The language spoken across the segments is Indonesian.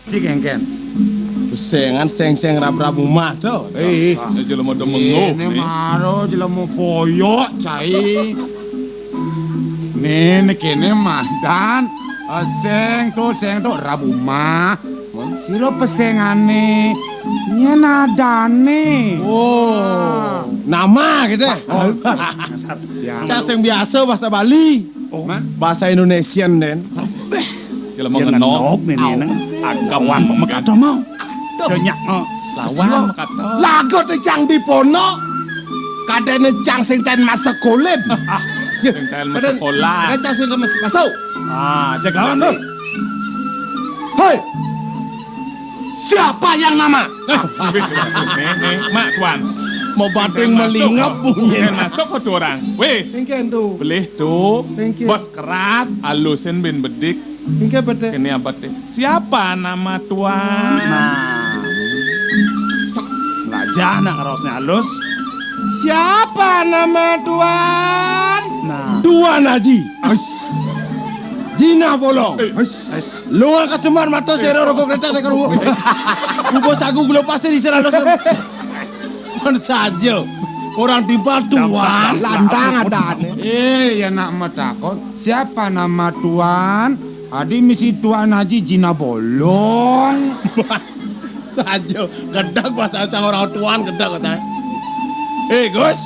Si Kengken. Besengan seng-seng rab-rabu mah to. Jelema demenguk. Ini maro jelema boyok cai. Nih kene mandan. Seng tuh rabu mah. Siro pesengane. Nyen adane. Oh, nama gitu. Ya. Saya seng biasa bahasa Bali. Bahasa Indonesian den. Jelema ngenok nih nang agawan pemekado mau. Banyak no. Lawan mekato. Lagot cang dipono. Kadene cang sing ten masuk sekolah. sing tel sekolah. Cang sing masuk. Jagawan tuh. Hei. Siapa yang nama? Mak tuan. Mau bating melingap bunyi. Masuk ke tu orang. Weh, Tengken tuh. boleh tu. Thank you. Bos keras, halusin bin bedik. Tengken bete. Kini apa teh? Siapa nama tuan? Belajar nak ngerosnya halus. Siapa nama tuan? Nah. Tuan Haji. Jina bolong. Luar kasemar mata saya rokok kereta dekat rumah. Bos aku belum pasir di sana. Mana saja. Orang tiba tuan. Landang ada. Ya nak matakot. Siapa nama tuan? Adi misi tuan Haji Jina Bolong. Saja. Gedak bahasa orang tuan gedak kata. Gus.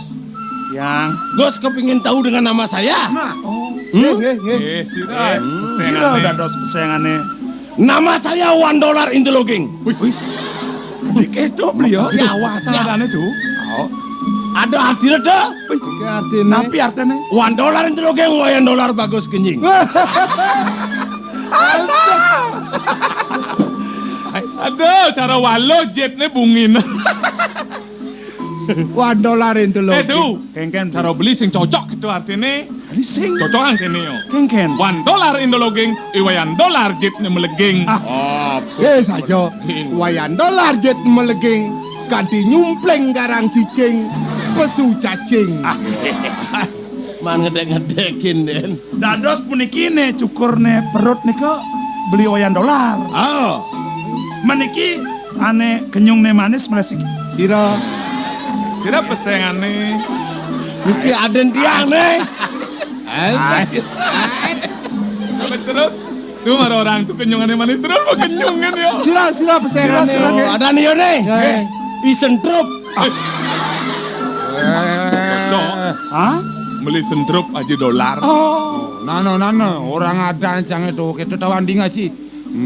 Yang. Gus kepingin tahu dengan nama saya? Nah. Sirah. Sira udah dos pesengane. Nama saya $1 in the logging. Dikedo beliau. Siapa? Sadane tu. Ada artinya dah. Napi artinya? $1 in the logging, $1 bagus kenying. Aduh, cara walo jetnya bungin. $1 itu loh. Tu, Kengken. cara beli sing cocok gitu artinya. Ini sing. Cocokan kene yo. Kengken. $1 Indologing, $1 jetnya meleging. Saja. $1 jet meleging. Ganti nyumpleng garang cicing. Pesu cacing. Man ngedek-ngedekin den. Dados puniki ne cukurne perut niko beli $1. Oh, Maniki ane kenyung ne manis melesik. Sira. Sira pesengane. iki aden tiang nih. Terus, tuh maro orang tuh kenyungannya manis terus mau kenyungan yo. Sira pesengan. Oh, ada nih yo nih. Isen trup. Hah? Beli sentrup aja $. Oh. Nano orang ada ancang itu kita tawan di ngaji.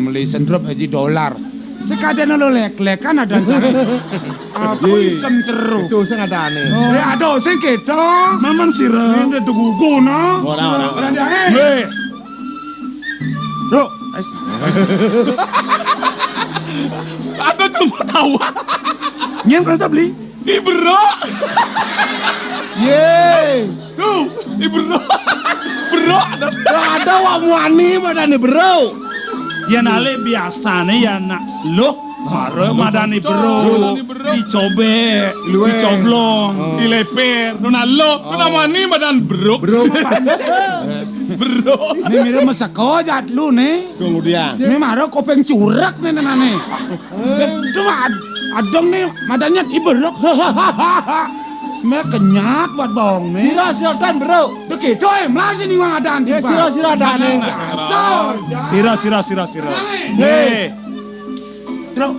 Beli sentrup aja $. Sekadang lo lek-lekan ada ancang. Apa sentrup? Itu sing ada aneh. Aduh sing kita. Maman sira. Ini tuh gugu no. Orang. Hei. Bro, Atau tuh mau tahu. nyen kereta beli. Ibro. Yeay. Tuh, Ibro. Bro Ada wak muani madani bro. Ya nale biasa nih ya nak loh. Mare madani bro. Madani bro. Dicobe, Luwe. dicoblong. Dileper. Ronaldo. Namanya badan bro. Bro. Bro. Ini mirip mesako jat lu nih. Kemudian. Ini maro kopeng curak nih nane. Cuma adong nih madanya iberok. Me kenyak buat bong nih. Sira bro. Begitu melaju nih wang adaan. Sira adaan nih. Sira. Hei. Bro.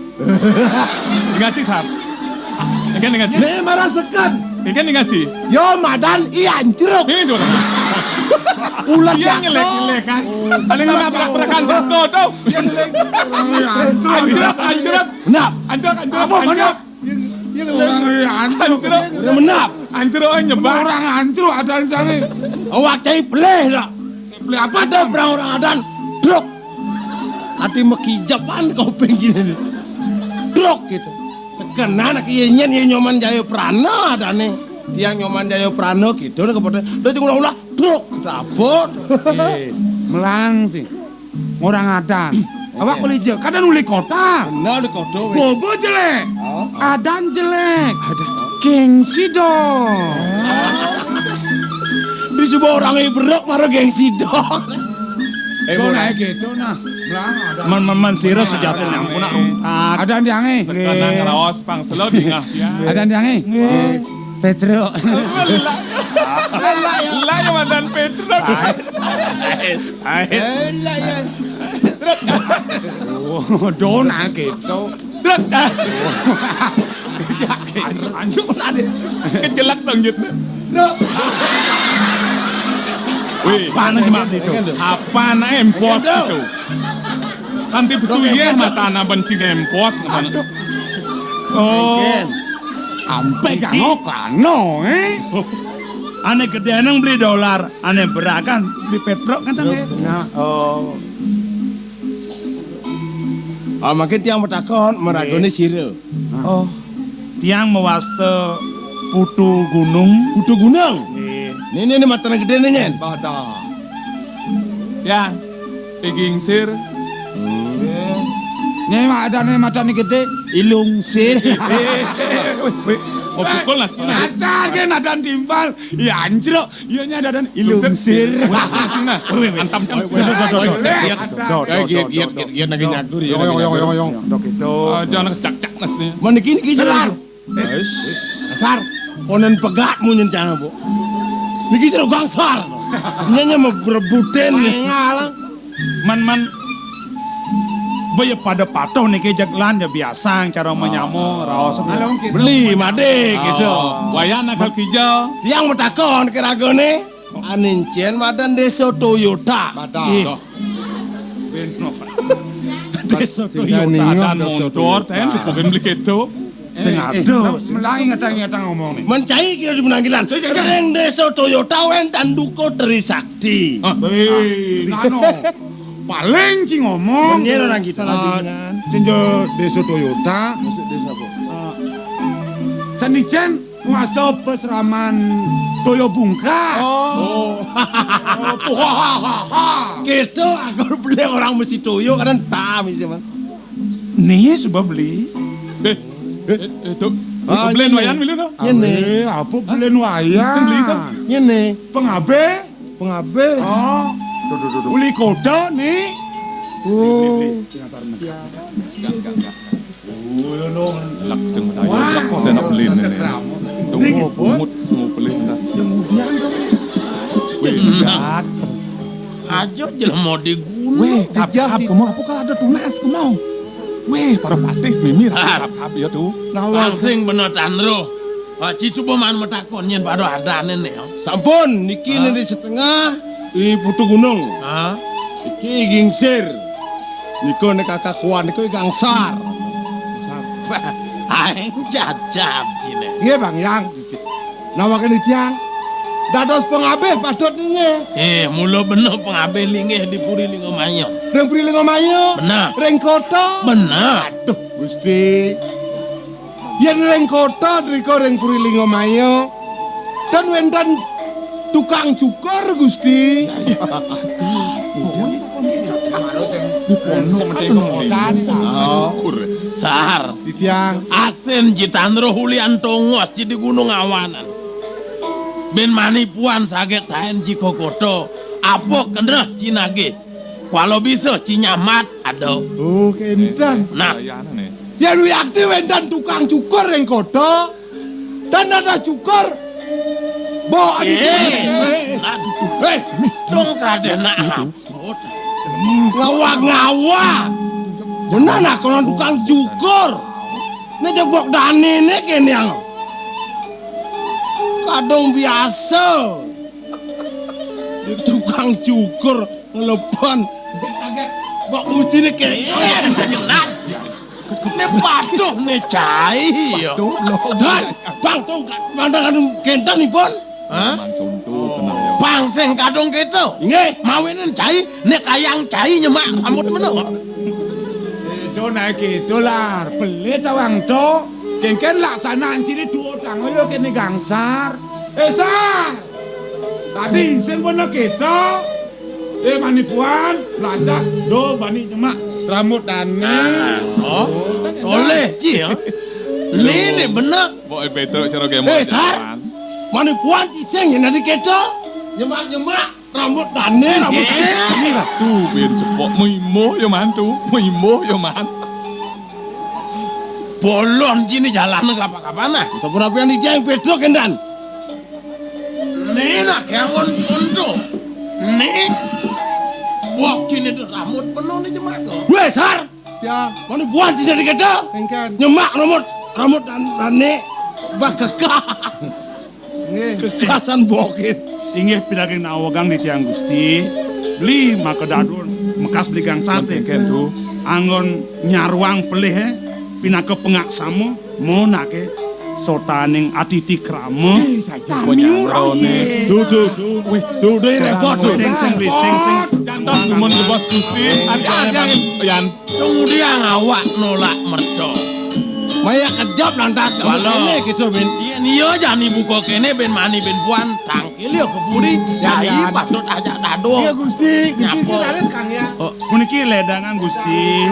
Ngaji sar. Ikan ngaji. Nih marah sekat. Ikan ngaji. Yo madan ian jeruk. Ini dua. Ulat Iya nyelek kan. Ada nggak nabrak-nabrakan tuh. Anjrot. Menap. Anjrot. Menap. Anjrot nyebar. Orang hancur ada sana. Awak cai peleh dah. Beli apa Ada perang orang adan. Drok. Hati mekijapan kau pengen. Drok gitu. Sekena anak nyen nyoman jaya prana ada nih. Tiang nyoman jaya prana gitu. Udah ulah-ulah. Drok. Rapot. Melang sih. Orang adan. Awak beli je. Kadang uli kota. Benar di kodo. Bobo jelek. Adan jelek. Gengsi dong. Di sebuah orang ibrok marah gengsi dong. Itu naik gitu nah. Belang ada. Man sira sejati yang punak rungkat. Ada ndiange. Sekarang ngerawas pang selo dingah ya. Ada ndiange. Petro. Lah ya Madan Petro. Oh, do naik gitu. Anjuk tadi. Kejelak sangjutnya. Wih, Apa nih mak itu? apa na empos itu? Nanti besuye mata na benci empos kemana? Oh, Ampe kano kano ane gede nang beli dolar, ane berakan beli petrol kan tadi. Oh, Makin tiang bertakon meragoni sira. oh, tiang mewaste putu gunung. Kudu gunung. Ini mata gede nih nyen. Bada. Ya, gingsir. Nih ada nih mata nih gede. Ilung sir. Oh pukul lah. Acar kan ada timpal. Ya anjro. Iya nya ada ilung sir. Antam jam. Giat lagi nyadur ya. Yong. Dok itu. Jangan kecak-cak nasnya. Mana kini kisah. Sar. Onen pegatmu nyencana bu. Niki sira gangsar. Nyanya mau berebutin nih. Man Baya pada patuh nih kejaglan ya biasa cara menyamu raos. Beli made gitu. Wayan akal kijau. Tiang bertakon keragone. Anincen madan desa Toyota. Desa Dan motor, ten bukan beli keto. Sengado. Melangi ngatang ngomong nih. Mencai kira di penanggilan. Keren desa Toyota wen tanduko Trisakti. Nano. Paling sih ngomong. Menyen orang kita Senjo desa Toyota. Desa bu. Sanijen ngaso peseraman Toyo Bungka. Oh. Gitu agar beli orang mesti Toyo karena tam sih man. Nih sebab beli. Itu. Belen wayan milu no. Nyene. Apa belen wayan? Sing beli kan? Nyene. Pengabe. Pengabe. Oh. Uli kota nih. Oh. Laksung tayo. Laksung na belin na niya. Tungo, bungot, belin nas. Jenak. Ajo jelas mau digulung. Weh, hap kemo apa kalau ada tunas kemo. Weh, para patih mimir hap ya tuh. Langsing bener Chandro. Cicu peman metakon nyen pada adane nih. Sampun niki di setengah di Putu Gunung. Iki gingsir. Niko nek kakakuan niko gangsar. Aing jajab cine. Iya bang yang. Nawakan tiang. Dados pengabe padot ninge. Mula bener pengabe lingeh di Puri Lingo Mayo. Reng Puri Lingo Mayo. Bener. Reng kota. Bener. Aduh Gusti. Yen reng kota driko reng Puri Lingo Mayo. Dan wendan tukang cukur Gusti. Sahar. Titiang. Asen Jitandro Hulian Tongos di Gunung Awanan. Ben manipuan saget taen jiko koto. Apa kena cinage. Kalau bisa cinyamat ada. Oh kentan. Nah, Yen wiakti wendan tukang cukur reng kota. Dan ada cukur. Bo dong kadena ngawa-ngawa. Benar nak kalau tukang cukur. Ini jebok dani ini kene yang kadang biasa. Tukang cukur ngelepan. Kok mesti ini kene. Ini patuh nih cai. Dan bang tong mandangan kentan nih pon. Bang sing kadung gitu. Nggih, mawinen cai nek kayang cai nyemak rambut meneh. Itu naik itu lah, pelit awang to. Kengken laksanaan ciri dua tang yo kene gangsar. Sar. Tadi sing bener kita. Manipuan, landak do bani nyemak rambut dane. Oleh ci ya. Ini bener. Petro cara game. Sar. Manipuan ci sing yen di kita. Nyemak-nyemak Rambut dane, rambut Ini ratu ben cepok mimo yo mantu, mimo yo man. bolon sini jalan kapan-kapan nah. Sepura yang di yang pedro kendan. Nih nak yang untuk. Nih. Wah sini tuh rambut penuh nih jemaat kok. Besar. Ya, mana buat sini di kita? Nyemak rambut dan nih bakekah. Kekasan bokin. Inggih pinaging nawagang di tiang Gusti. Beli maka dadun mekas beli gang sate kentu. Anggon nyaruang pelih pinake pengak samo monake sotaning atiti krama. Rone. Tuh repot tuh. Sing beli sing. Cantos gumun ke bos Gusti. Ada yan. Tunggu dia ngawak nolak mercok. Maya kejap lantas ini gitu ben. Iya jangan buka kene ben mani ben puan tangkil yo keburi cai patut aja dado. Iya Gusti, Nyapo. Kang ya. Puniki ledangan Gusti.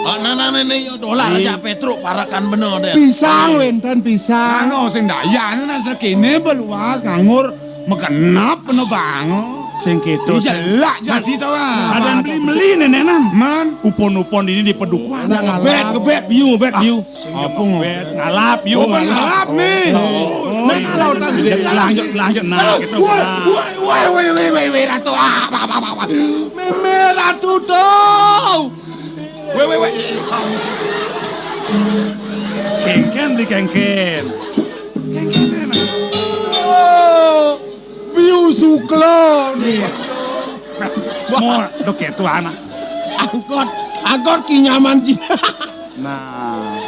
Oh nana nene yo dolar aja Petruk parakan bener deh. Pisang wenten pisang. Ano sing dayan nang sekene beluas nganggur mekenap penuh bango. Sing keto sing Jelak jadi tau ah. ada beli meli nenenan. Man, Upon-upon ini di pedukuhan. Ngebet biu. apa ngobet? Ngalap yo. Oh, ngalap nih. Kalau tadi Lanjut nah kita. Woi, ratu Meme ratu tuh. Weh. Kengken di kengken. Oh, biu suklo nih. Mau doket tuh anak. Angkot kinyaman sih. Nah,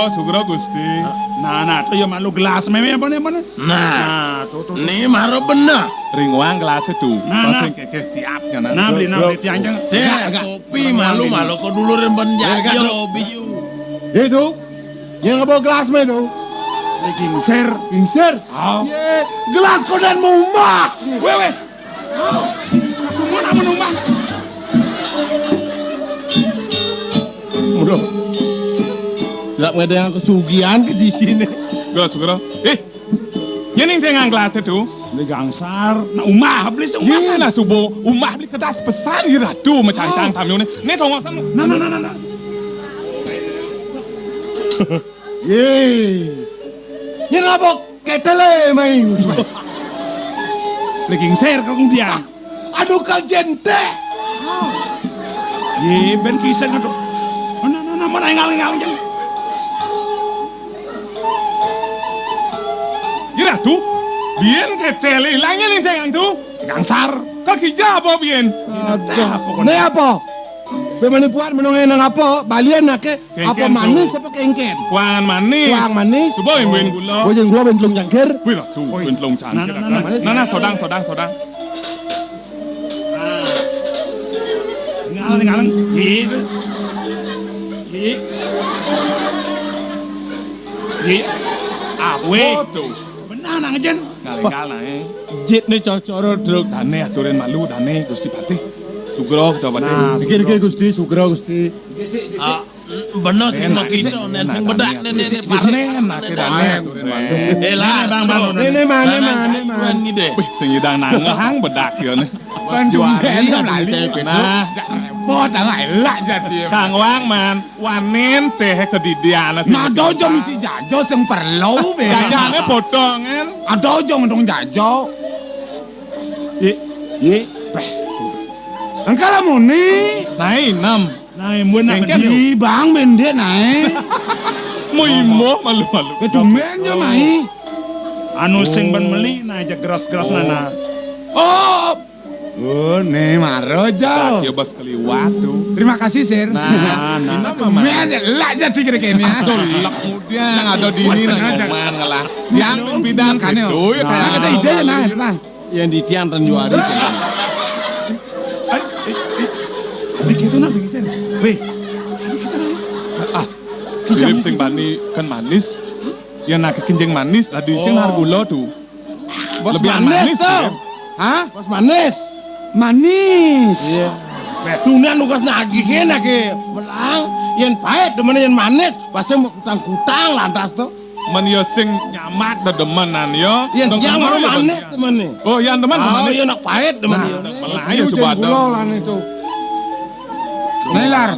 Sugro Gusti. nah tuh ya malu gelas meme apa nih? Nah, Tuh. nih maro bener. Ringwang gelas itu. Nah. Sing keke siap kan. Nah beli tianjang. Teh kopi malu kok dulu remben jago biu. Itu, yang ngebawa gelas me itu. Gingser. Gingser. Oh. Ye, gelas kau dan mumbah. Wewe. Tunggu nak menumbang. Mudah. Gak ada yang kesugihan ke sini. Sugro. Nyening dengan gelas itu. Beli gangsar. Nah umah beli seumah Iya sana. lah subuh umah beli kedas besar di ratu mencang-cang tamu nih tongok sama. Nah. Ye, yang ngabok ketele main. Beli gingser kalau dia. Aduh kal jente. Ye ben kisah ngadu. Nah mana ngaling jeng. Ya ratu. Bien ketele ilangnya nih jangan tuh. Gangsar. Kaki jabo bien. Aduh, ne apa? Bagaimana buat menunggu nang apa? Balian nak ke Kengken apa tuh. manis apa kengken? Kuan manis. Kuang manis. Subuh yang buin gula. Gue yang gula bentlung jangkir. Wih ratu. Buin telung cangkir. Nah. Sodang. Ngaling. Ye. Awe. Tuh. Benar nang jen. Ngaling. Jit nih cocoro druk. Dane aturin malu dane Gusti Patih. Sugro coba Nah, teh. Sikit Gusti, sugra Gusti. Bener sih no kita nen sing bedak nen Parnen nak dane aturin malu. Elah Bang. Nene mana. Kuan gede. Wih sing idang nangehang bedak ya nih. Juari lali. Nah, Pot nggak elak jadi. Kang Wang man, wanen teh kedidian sih. Nah dojo mesti jajo sing perlu be. Jajane potongan. Dojo ngedong jajo. Ye. Engkau lah muni. Nai 6. Nah, mun nak Kengken beli. Di bang bende naik. Muimo malu-malu. Kedumennya naik. Anu sing ben meli nah aja geras-geras nana. Oh, nih maro Tak jo. ya bos keliwat tuh. Terima kasih sir. Nah, Me aja lah jadi kira-kira. Aduh, lek kemudian ada di ini nang ngoman ngalah. Yang bidang Kan yo. itu ya kayak Ada ide nah. Yang di tiang dan juari. Adik itu nak digisir. Weh. Adik itu nak. Mirip sing bani kan manis. Yang nak kenjeng manis, tadi sing hargula tuh. Bos Lebih manis manis, tuh. ya. Hah? Bos manis. Manis. Iya. Tunan lukas nagih ke melang. Yang pahit temen yang manis. Pasti mau kutang-kutang lantas tuh. Men yo sing nyamak dedemenan yo. Yang Dong yang kemana yo, manis Bang? temen nih. Oh, yang teman Oh, kemana? iya nak pahit temen nih. Belah ya sebadang. Gula lah itu. Nelar.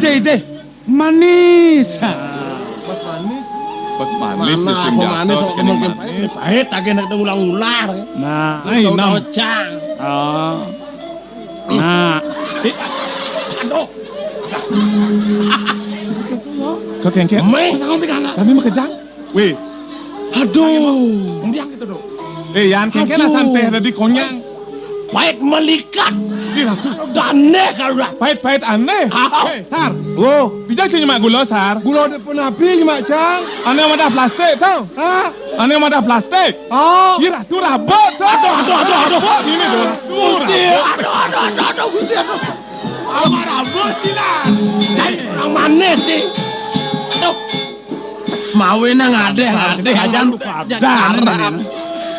Ide. Manis. Pas manis. Pas manis Mana sing aku biasa, manis kok bikin mungkin manis. pahit. Pahit lagi nak ulang-ular. Nah, Ay, Udah nam. ocang. oh. Nah, Aduh. Kau kengkek. Meh kau pikir anak. Tadi mau kejang. Weh, Aduh. dia gitu dong. yan kengkek lah Aduh. santai tadi konyang. Pahit melikat. Ih, tuh. Daneh kalau dah. Pahit-pahit aneh. Au. Sar. Oh, bijak sih nyemak gula, Sar. Gula depan api mak cang. Ane madah plastik tau? Hah? Ane madah plastik. Oh. Ira tuh rabot tuh. Aduh. Ini tuh. Gusti. Aduh. Gusti. Amar abot tidak. Orang manis sih. Aduh. Mawe nang ade Jangan lupa. Darah.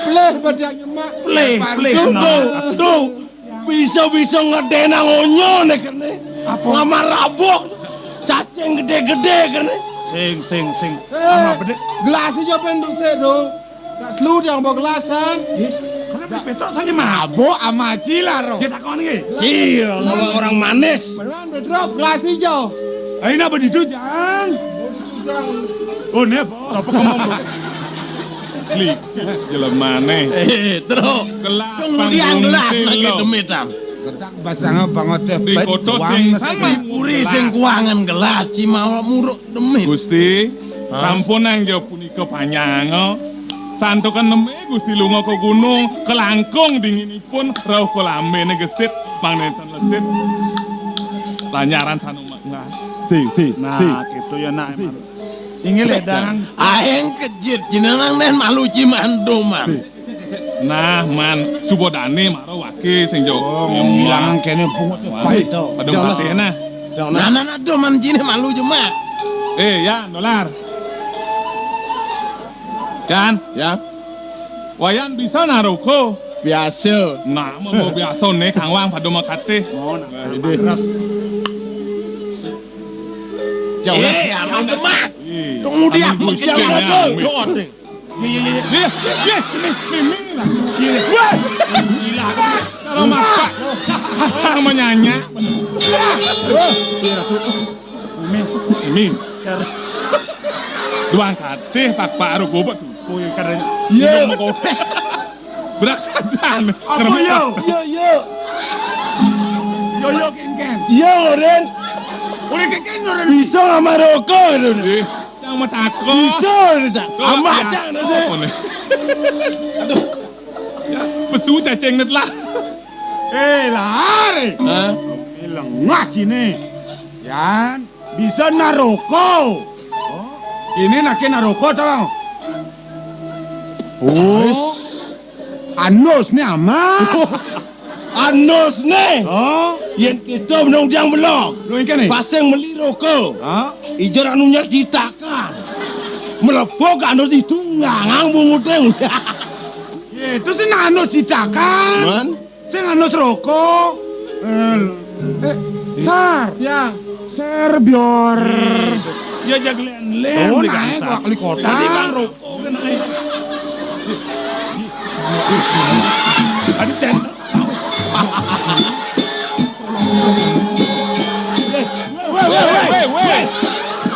Pleh badak nyemak. Pleh. Tuh. Bisa ngedena ngonyo nih kene. Ngamar rabok. Cacing gede-gede kene. Sing. Eh, gelas aja penduk saya do. Tak selut yang bawa gelasan. Kenapa petok saja mah? Mabuk ama cilar. Kita kawan ni. Cil, orang manis. Beneran bedrop gelas hijau. Ayo nak berdiri jang. Oh ni apa? Apa kamu? Klik. Jelas mana? Terus. Gelap. Tunggu dia gelas lagi demitan. Kedak basang banget teh. Di koto sing sama. Puri sing kuangan gelas cimawak muruk demit. Gusti, sampun nang jo punika panjang. Santukan neme Gusti lunga ke gunung, kelangkung dinginipun rauh kolambene gesit pangneten lesit. Lanyaran sanuma enggak. Si. Nah, gitu ya nak. Ingin ledang. Aeng kejit jenengan nen malu cimandoman. Nah, man subodane maro wake sing jo. Oh, ngilangan kene pungut teh pahit tau. Padahal patena. Nah, doman cine malu cuma. Ya, dolar. Kan? Ya, Wayan bisa naruko. biasa. Nah, mau biasa nih kang wang pada makate. Oh, nak. Keras. Jauh aman cuma. Ih, Tunggu dia amin Gusti, yang ya, ada. amin. Doa deh. Iya, ini lah. Wah, gila. Kalau masak, kacang menyanya. Ini. Duang kate pak aru gobot tuh. Oh, ya karena Iya. Berak saja. Apa yo? Yo. Ken. Iya, Ren. Udah keken orang. Bisa sama rokok itu. Jangan mau takut. Bisa, Cak. Ama cang nasi. Aduh. Pesu cacing net lah. Lari. Hah? Lengah sini. Yan, bisa naroko. Ini nak naroko tau. Oh. Anus ni amat. Anus nih. Oh, Yang kita menunjang belum. lu ikan ni? Pasang beli rokok. Ha? Ijar anunya citakan. Melepok anus ditunggang. Ang bunguteng. Itu sih anus citakan. Man. Sing anus rokok. Sar. Ya. Ser biar. ya jaglen lem Oh, di naik kansa. wak li kota. Tadi kan rokok kan naik. Adi sen.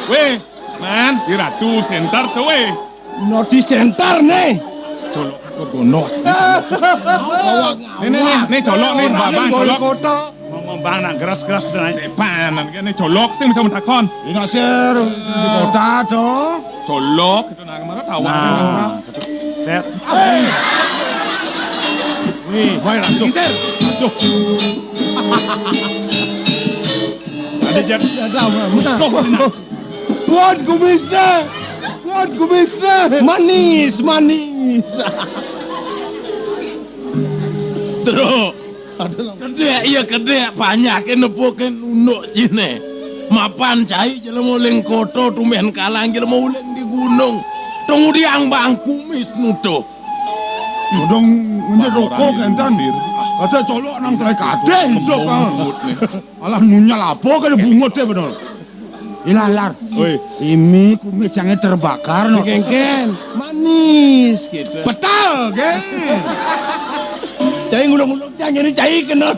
Weh, man, di ratu sentar tuh weh. Noti center nih. Colok aku bonus. Nih colok nih, babang colok. Kota. Ngomong bang nak keras-keras sudah naik. Depan, kan nih colok sih bisa mentakon. Ini ser di kota tuh. Colok itu nak kemana tawa. Nah, set. Wih, Baik langsung. ser. Aduh. Ada jag. Kuat kumisnya. Kuat kumisnya. Manis. Terus. Gede banyak nepukin unuk cine. Mapan cai jelema uleng koto tumen kalang jelema uleng di gunung. Tunggu diang bang kumis nutuh. Dong menjadi rokok kan. Ada colok nang trai kade hidup kan. Alah nunya lapo kan bungut deh bener. Ilalar. Oi, Ini kumis yang terbakar no. kengken, manis gitu. Betul, geng. Cai ngulung-ngulung cang ini cai kenal.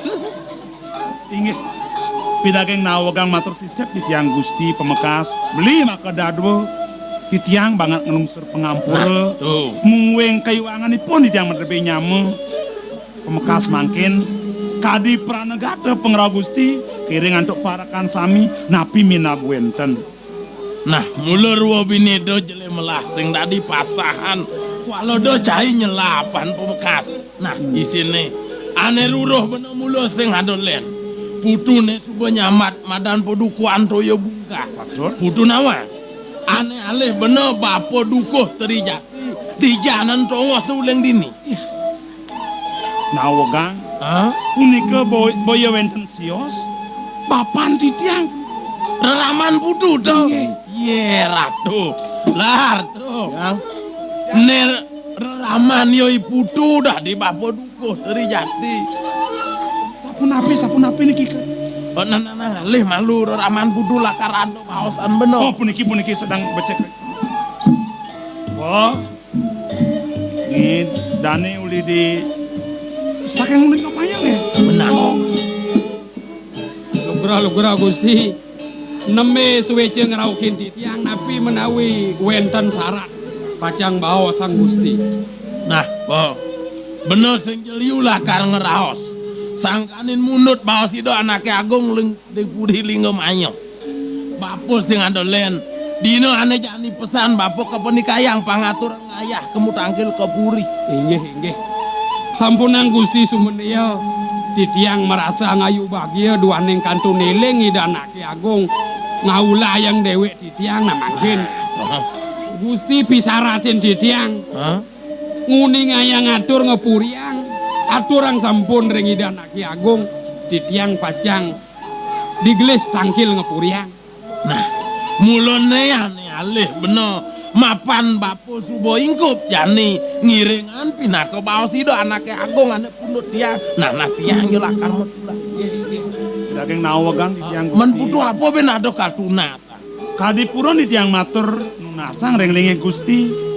Inggih. Pidageng nawagang matur sisep di tiang Gusti Pemekas. Beli maka dadwo di tiang banget ngelungsur pengampura. Tuh. Mungweng kayuanganipun di tiang menerbe nyame. Pemekas mangkin kadi pranegata pengrau Gusti kiring antuk parakan sami napi minabwenten. Nah, mula ruwa binedo jele melah sing tadi pasahan. Walau do cai nyelapan Pemekas. Nah, di sini ane ruruh bener mula sing adolen. Putune suba nyamat madan poduku antoyo bungka. Putu nawa. Ane alih bener bapo dukuh terijati. Di jalan tongoh tuleng dini. Nawagang Hah? punika boyo wenten sios papan di tiang. Reraman putu to. Ye ratu. Lar tro. Ner reraman yoi putu dah di bapo dukuh terijati. Sapun api niki ke. Oh, nah, lih malu reraman putu lakar ado baosan bener. Oh, puniki sedang becek. Oh. Ini dane uli di saking uli kemayang ya. Benar. Oh. Lugra Gusti. Neme suwece ngeraukin di tiang napi menawi wenten syarat pacang bawa sang Gusti. Nah, po. Bener sing jeliu lakar ngeraos. Sangkanin munut bawa sido anaknya agung di pudi linggom anyong. Bapo sing adolen. Dino ane jani pesan bapo ke penikayang pangatur ngayah kemu tangkil ke puri. Inggih. Sampunang Gusti sumeneo di tiang merasa ngayu bahagia dua neng kantu neleng ida anake agung ngaulah yang dewek di tiang namangkin. Gusti pisaratin di tiang. Hah? Nguni ngayang ngatur ngepuriang aturang sampun ring ida anake agung di tiang pacang digelis tangkil ngepuriang. Nah, mulone ane alih bener mapan bapo subo ingkup jani ngiringan pindah ke bawah sido anaknya agung ane pundut dia. Nah, tiang yo lakar metula. Daging nawagang di tiang Men putu apa ben ado kaltunat. Kadipurun di tiang matur nunasang renglinge Gusti.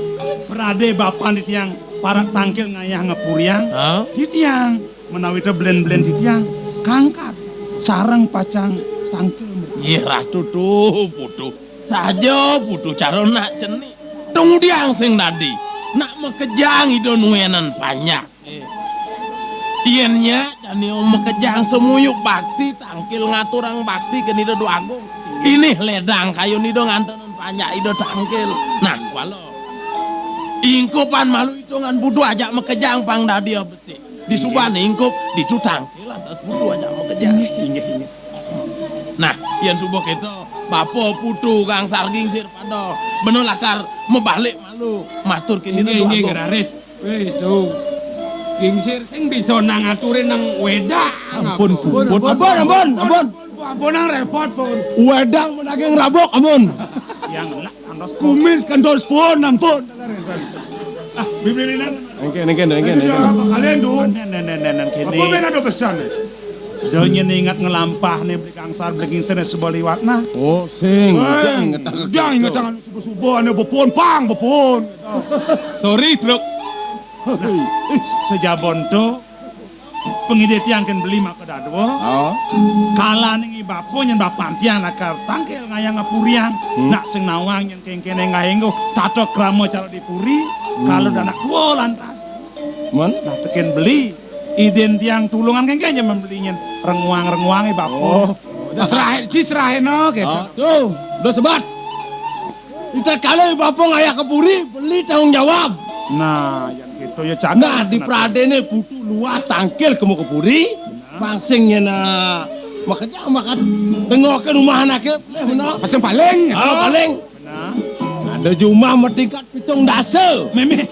Prade bapan di tiang parak tangkil ngayah ngepuriang. Hah? Di tiang menawi te blend-blend di tiang kangkat sarang pacang tangkil. Iya ratu tuh putu. Saja putu cara nak ceni. Tunggu diang sing tadi. Nak mekejang ido nuenan banyak. Iennya jani mekejang semuyuk bakti tangkil ngaturang bakti ke nido do agung. Ini ledang kayu nido ngantenan banyak ido tangkil. Nah walau ingkupan malu hitungan budu aja mekejang pang dadia besi. Di suban ingkup dicu tangkil atas budu aja mekejang. Inggih. Nah, yang subok itu bapo putu kang sarging sir pado bener lakar mebalik malu matur kini Inggih do inggih agung. geraris. Itu Kingsir sing bisa nang aturin nang wedang. Ampun. Ampun nang repot pun. Wedang menaging rabok ampun. Yang enak andos Kumis kendos pun ampun. biblinan. Engken. Kalian tuh. Nen Apa kini. ben ada pesan? Donya ingat ngelampah nih beli kangsar beli kingsir sebuah liwatna. Oh, sing. Dia ingat jangan subuh-subuh ane bepon. Sorry, Truk. Sejabon to pengidit yang kan beli maka dadwo. Oh. Kala ning bapo nyen bapan tiang nakar tangkel ngayang ngapuriang. Nak sing nawang yang kengkene ngahenggo tato kramo cara dipuri. Kalau danak kuo lantas. Mon? Nah teken beli. Iden tiang tulungan kengkene membelinya renguang bapo. Serahin no gitu. Tuh, udah sebat. Kita kali bapo ngayah ke puri beli tanggung jawab. Nah, yang gitu ya cakap. Nah, di Pradene butuh luas tangkil kemu ke puri. Pangsingnya na makanya makan tengokin rumah anaknya. Pasang paling. Paling. Nah, Ada jumlah mertingkat pitung dasa. meme.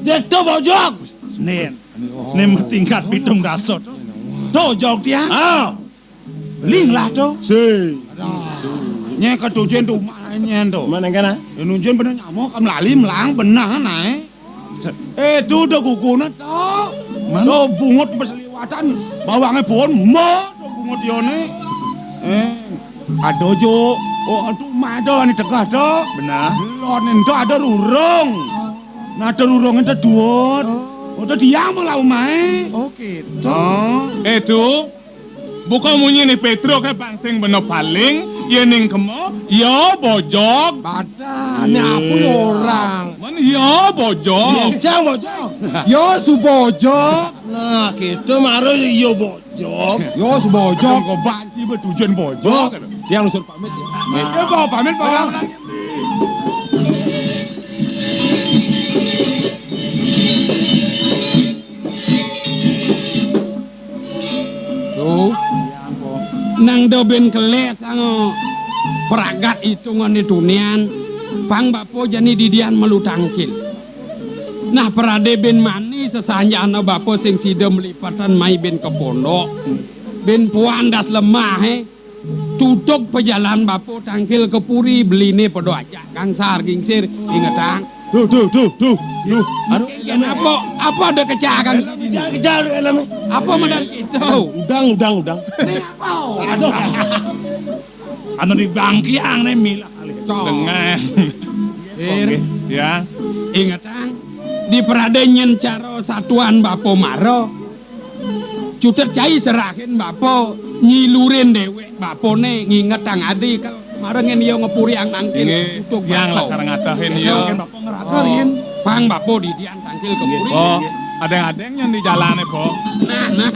Dia tuh bojok. Nen tingkat pitung daso tuh. Tuh jog dia. Ling lah tuh. Si. Nya ketujuan tuh mainnya tuh. Mana kan? Nunjuan bener nyamuk kam lali melang bener naik. Itu udah guguna tuh. Tuh bungut berseliwatan bawangnya pun mo tuh bungut yone. Adojo Oh, aduh mado ni tegah do. Benar. Lon ento ada rurung. Nah, ada rurung ento duot. Oh, dia malah umai. Oh gitu. Oh. Itu bukan munyi ni Petro ke bangsing beno paling ya ning kemo ya bojok Pada ni aku ni orang. man ya bojok Bojong bojong. Yo subojok. Nah, kita marah yo bojok. Yo subojok. Kau banci bertujuan bojok. Yang suruh pamit ya. Ya, bawa pamit bawa. Tuh. Nang doben keles ango peragat hitungan itu nian pang bapo jani didian melu tangkil. Nah perade ben mani sesanjana bapo sing sidem lipatan mai ben ke pondok. Ben puandas lemah tutup pejalan bapo tangkil ke puri beline podo aja kang sar gingsir inget tang. Tuh. Aduh, apa ada kecakan? Jangan kejar elame. Apa medang itu? Udang. Aduh. Anu di bangkiang nih milah kali. dengan ya Ingat tang, di peradenyen caro satuan bapo maro. Cuter cai serahin bapo nyilurin dewe bapone nginget tang adi kalau marengen yo ngepuri ang angkil ini tutuk yang lah bapo. karang ngatahin Yo, yo Kan bapak ngeragarin. Pang bapo di dian tangkil ke puri. oh adeng-adeng yang di jalan po Nah.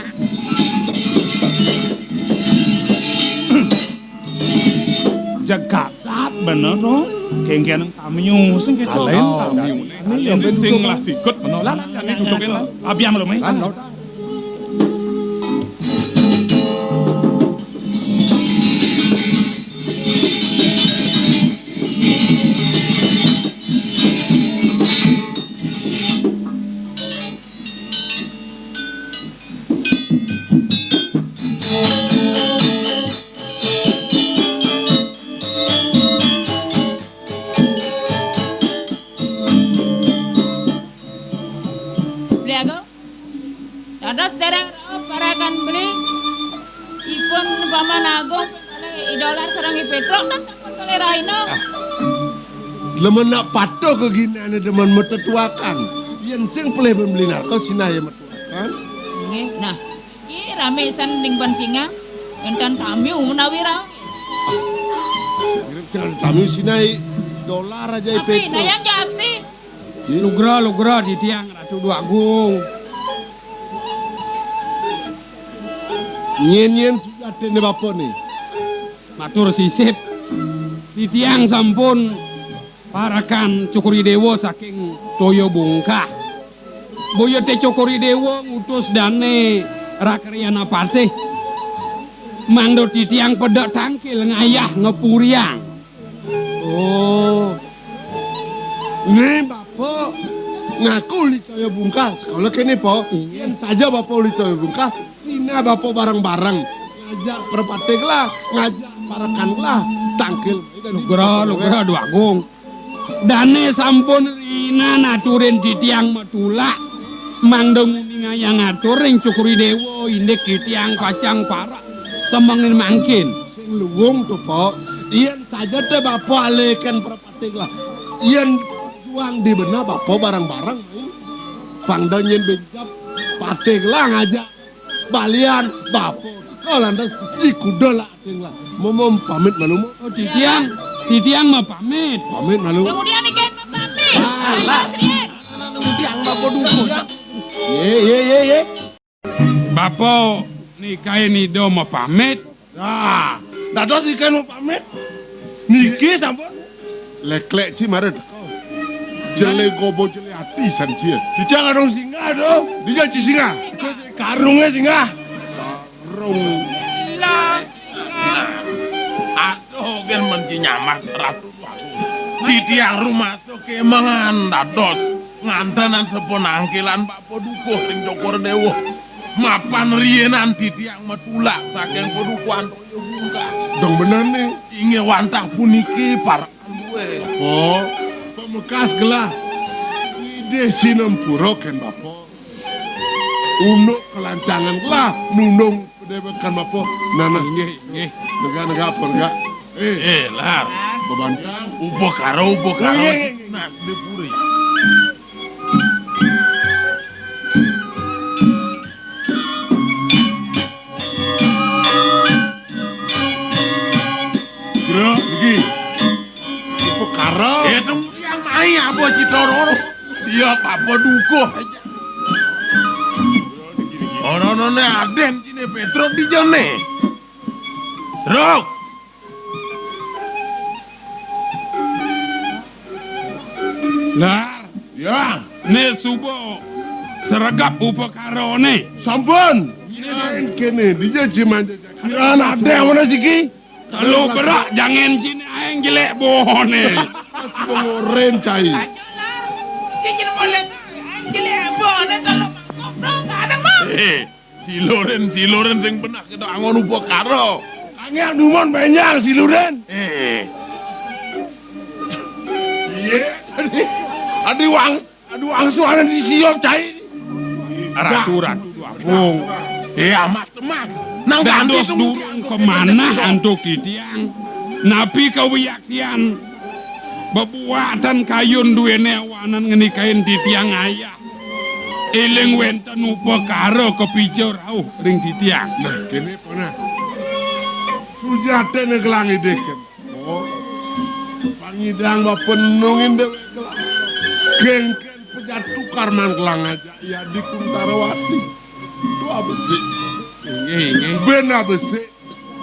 Jagatat bener toh. Kengken tamu sing keto. kalian tamu yang ini sing lah sikut menolak Yang tutukin lah. Abiang lo main. Kan lo Beliago, dados dereng raup parakan beli ipun paman agung oleh idolar sarang Petro kan takon kali Raino. lemen nak patuh ke gini ane demen metetuakan. Yen sing pelih beli narko sinaya metuakan. Nggih, nah, iki rame san ning pancingan enten tamu menawi raung. Ngirim jangan tamu sinai dolar aja Tapi Petro. nayang jaksi. Lugra di tiang Ratu Dua Agung. Nyen sudah tene bapak nih. Matur sisip di tiang sampun parakan Cukuri Dewo saking Toyo Bungkah. Boyo te Cukuri Dewo ngutus dane Rakriana Patih. Mando di tiang pedek tangkil ngayah ngepuriang. Oh. Nih bapak ngaku Litoyo Bungkah. Sekolah kene po. Yen saja bapak Litoyo Bungkah. Sina bapak bareng-bareng. Ngajak perpatek lah. Ngajak parakan lah. Tangkil. Lugra Dua Agung. Dane sampun rina naturin di tiang metula. Mangdo nguni ngayah ngatur ring Cukuri Dewo indek di tiang kacang parak. Semangin mangkin. Sing luwung tuh po. Yen saja teh bapak alekan perpatek lah. Yen juang di benak bapak bareng-bareng. Pangdan yen benjap. Patek lah ngajak. Balian bapak. Kau lantas di kuda lah. Mau pamit malu mau. Oh di tiang mah pamit. Pamit malu. Kemudian ikan pamit. Alah. Ayo, Ye. Bapo nikahin Nido mah pamit. Nah, dados ikan mau pamit. Niki sampun. Leklek ci maret. Jele gobo jele hati san cie. Dijang adong singa do. Dijang ci singa. Karungnya singa. Karung. Aduh, gen menci nyaman Ratu di tiang rumah soke mangan dados ngantanan sepon angkilan bapo dukuh ring Cokor Dewo mapan rienan di tiang metulak saking pedukuan Toyo Bungkah Dong bener nih. inge wantah puniki parakan duwe Oh, pemekas gelah. Ide sinem puro ken bapo. Unuk kelancangan gelah. Nunung pedebekan bapo. Nana. Nggih. Nega apa enggak? Lar. Bebantang. Ubo karo nas de puri. Bro, iki. Upo karo. Tunggu yang mai abo Citororo. Dia apa duko aja. Ono ne aden cine Petro di jone. Rok. Lar, Ya, ne subo seragap upakarone. Sampun. Kirain kene dia cimanja. Kirain ada yang mana siki? Kalau berak jangan cini aeng jelek bohone. Pengoren cai. Cincin boleh jelek boleh kalau ngobrol nggak ada mah. si Loren sing benak kita angon ubo karo. Angel dumon banyak si Luren. Iya. Aduh wang suara di siop cai. Ratu Agung. Amat teman. Nang Dandos ganti durung kemana antuk titiang. Napi kawiyakian. Bebuatan kayun duwene awanan ngenikain titiang ayah. Eling wenten upakara kepijo rauh ring titiang. Nah, kene pernah. Sujate negelangi deken. Oh. Pangidang bapenungin dewe kelang. Gengken pejat tukar man kelang aja. Ya di Kuntarawati. Dua besi. Inge. Bena besi.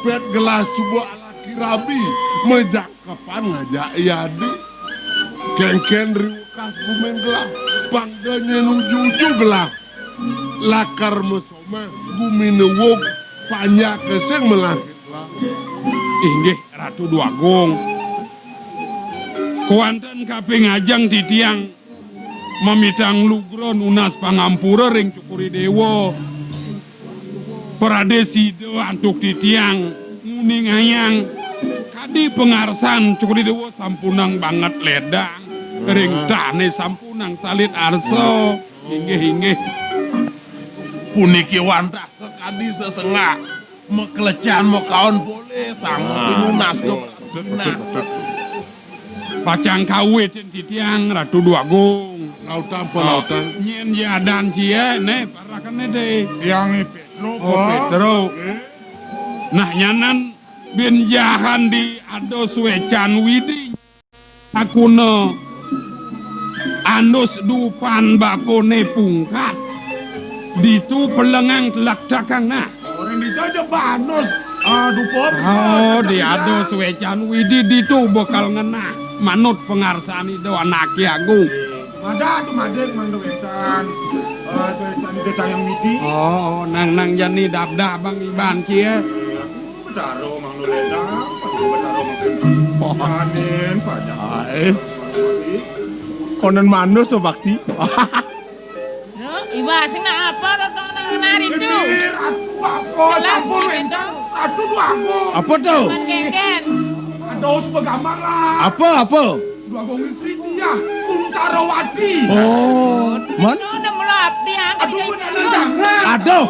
Bet gelas subuh ala kirabi. Mejakapan ngajak yadi. Gengken riukas bumen gelang. Pangdanya nuju-uju gelang. Lakar mesoma. Gumine wog. Panyak keseng melakit gelang. Inggih Ratu Agung. Kuanten kaping ajang titiang memitang lugron unas pangampura ring cukuri dewa. Pradesido antuk titiang nguning ayang kadi pengarsan cukuri dewa sampunang banget ledang. Ring tane sampunang salit arso. Inggih. puniki wantah sekadi sesengak. Mekelecan mau kawan boleh sama pinunas nah. Pacang kawit titiang Ratu Agung. Lautan pelautan. Nyen jadan cie ne parakane deh. Yang Petro Petro. Nah nyanan bin jahan di ados wecan widi. Aku no anus dupan bakone pungkat. Ditu pelengang telak cakang nah. orang dijajah banos. Aduh pop. Oh di ados wecan widi ditu bakal ngena. Manut pengarsani do anaki agung. Ada tuh madek mangga wetan. Wetan di desa yang midi. Oh nang jani dab bang iban cie. Betaro mang leda. Betaro mungkin. Panen pada. Es. Konon manus so bakti. Iba sing na apa rasa nari tu. Ratu aku sampun wetan. Ratu aku. Apa tuh? Man kengken. Ados pegambar lah. Apa? Dua gong istri dia. Kuntarawati. Oh, man. No na mula abdi angkat Aduh kay benar Pedro. jangan. Aduh,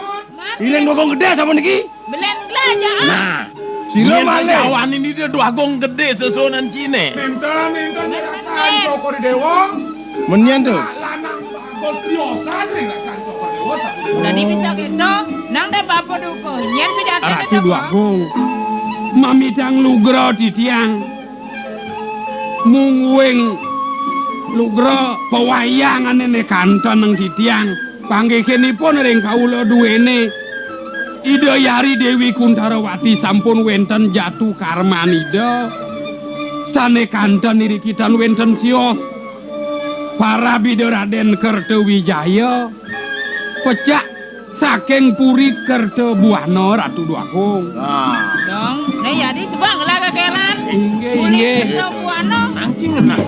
ileng gogong gede sama niki. Belen gelaja. Nah, Silo Nyen male. Jawan ini dia dua gong gede sesunan Cine. Minta rasain cokor dewa. Menyen tuh. Lanang bagus tiosan ring rasain cokor dewa. Udah bisa gitu. Nang da bapa duko. Nyen sudah ada Ratu Agung. Mamitang lugro titiang. Mungwing lugro pewayangan ne kanton nang titiang. Panggekenipun ring kawula duwene. Ida Yari Dewi Kuntarawati sampun wenten jatuh karmanida. Sane kanton irikitan wenten sios. Para Bidaraden Kertawijaya. Pecak saking puri Kertabuana Ratu Agung. dong. Nah jadi sebang lah kekelan. Inggih. Kulit buano. Nangcing ngenang.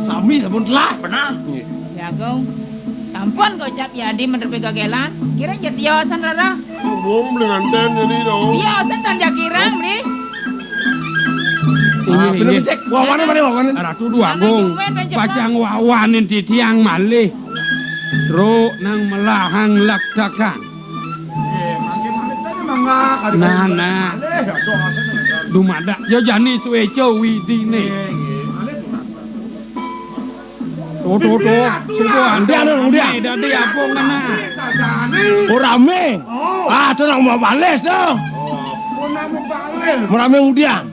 Sami sampun telas. Jagung. Sampun gocap jadi menepi kekelan. Kira jetiosan rara. Bom dengan den jadi dong. Biosan tan jakirang beli. Inggih. Cek wawane mana. Ratu Agung. Pacang wawanin titiang malih. Ro nang melahang laktakan. Nah. Dumadak yo jani suweco widine. Tuh, subuh anda dadi apong kana. Rame. Ah, tenang mau bales dong. Rame udian.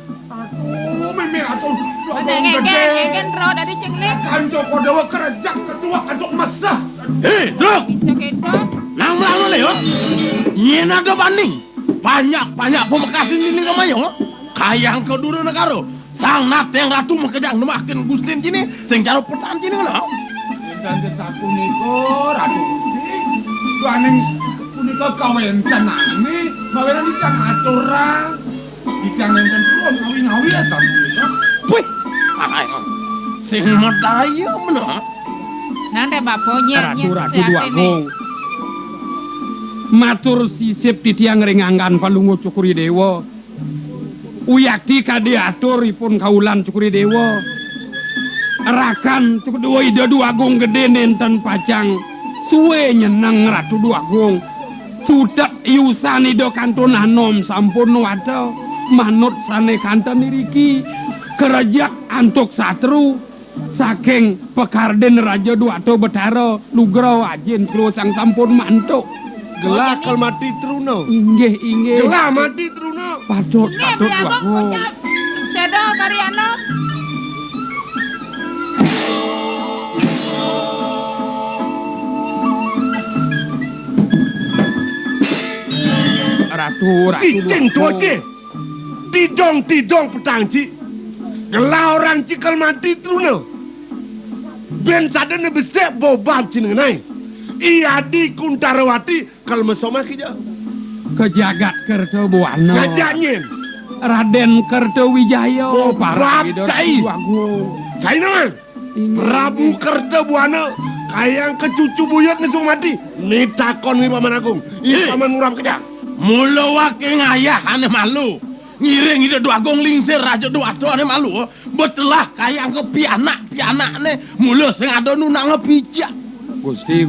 Ngeken ro dari cenglik. Kanco kodewa kerejak kedua kanco mesah. Truk. Bisa kedo. Nang lalu leo. Nyena do banding. Banyak pemekas ini ngamayo. Kayang kedua negara. Sang nateng ratu makejang nemakin Gustin jini. Sing caro pertahan jini ngono. Dan desa puniko ratu Gusti. Duaning puniko kawentenane, kawenan ikang aturan. Ikang enten pun ngawi-ngawi ya sampuniko. Wih. Sing medaya meno. Nande baponye Ratu Duagung. Matur sisip titiang ringanggan palungo Cukuri Dewa. Uyakti kadiaturipun kaulan Cukuri Dewa. Rakan Cukuri Dewa ida Duagung gede nenten pacang. Suwe nyeneng Ratu Duagung. Cudak yusani do kantun anom sampun wada. Manut sane kanton niriki. Kerajak antuk satru. Saking pekarden Raja Duato Betara Nugra Ajin klo sang sampun mantuk. Gelah kal mati truno. Inggih. Gelah mati truno. Patut Duagung. Sedo Karyana. Ratu Cicing doce. Tidong petang ci. Gelah orang cikal mati truno. Ben sadene besek bobab cinenai. Iya di Kuntarawati kal mesoma kija. Kejagat Kerto Buwana. Ngajanyin. Raden Kerto Wijaya. Bobab cai. Duagung. Cai naman. Prabu Kertobuana kayang kecucu buyut ni sumati. Ni takon ni Paman Agung. Ini Paman Ngurap kejak. Mula wake ngayah ane malu. Ngiring ide Duagung lingsir Raja Duato ane malu. Betelah kayang ke pianak ne. Mula sing ada nunang ngepijak. Gusti.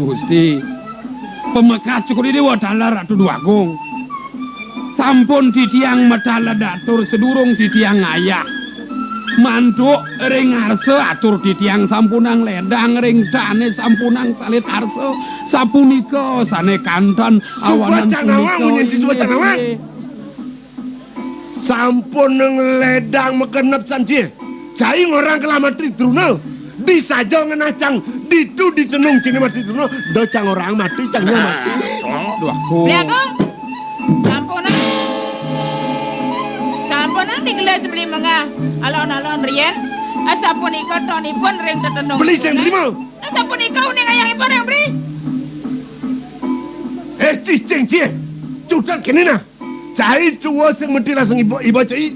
Pemekat Cukuri Dewa dalah Ratu Duagung. Sampun titiang medala datur sedurung titiang ayah. Mantuk ring arse atur titiang sampunang ledang ring dane sampunang salit arse sapunika sane kanton awanan punika menyenci suwacanawan sampun neng ledang mekenep sanci cai ngorang kelamatri truno disajo ngenacang ditu ditenung cini mati truno do cang orang mati cangnya mati Liagung. Sampunang digelas beli mengah alon-alon rien. Asapunika tonipun ring tetenung. beli sing terima Asapunika uning ayangipun yang beli. cicing cie cudan kene nah cai tua sing mesti laseng ibu cai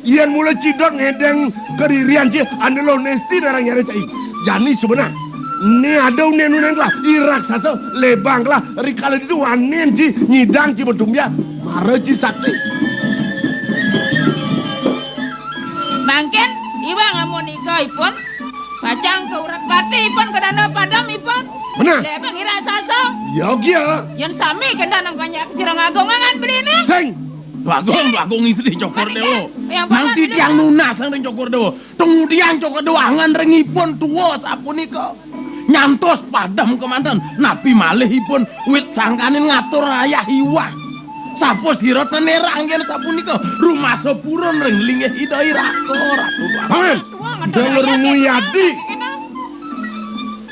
ian mulai cidot ngedeng keririan cie andelo nesti darang nyare cai jani sebenarnya ini ada unenuneng lah irak sasa lebang lah rikala itu wanen ci nyidang ci bedumnya mare ci sakti Mangken iwa ngamonika ipun pacang keurat pati ipun kedana padam ipun. benar Lebang ira sasa. ya Yen sami kendana banyak sirang agongan beli ni. sing Duagung istri Cokor Dewo. Yang Nanti tiang nunas sang ring Cokor Dewo. Kemudian Cokor Dewo angan ringipun tuwa sapunika. Nyantos padam kemanten. Nabi malihipun wit sangkanin ngatur ayah hiwang. Sapo siroten neranggen sapunika rumah sepurun ringlinge hidai rako Ratu Paman denger Muyadi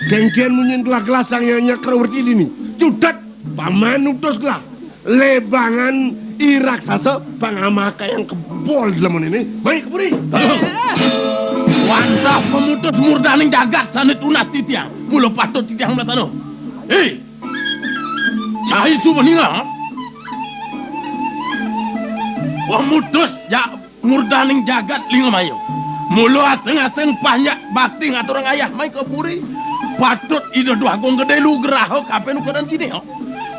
gengkian munyin gelas sang nyanyak kerwerti ini cudat paman utus gelah lebangan irak sasa pangamaka yang kebol dalam ini baik kepuri Wantah pemutus murdaning jagat sana tunas titiang. Mula patut titiang melasano. Cahai subeninga. Pemutus murdaning jagat lingamayo. Mula aseng-aseng banyak bakti ngatur ayah mai kepuri. Patut ida Duagung gede lu geraho kapen ukuran cini yo.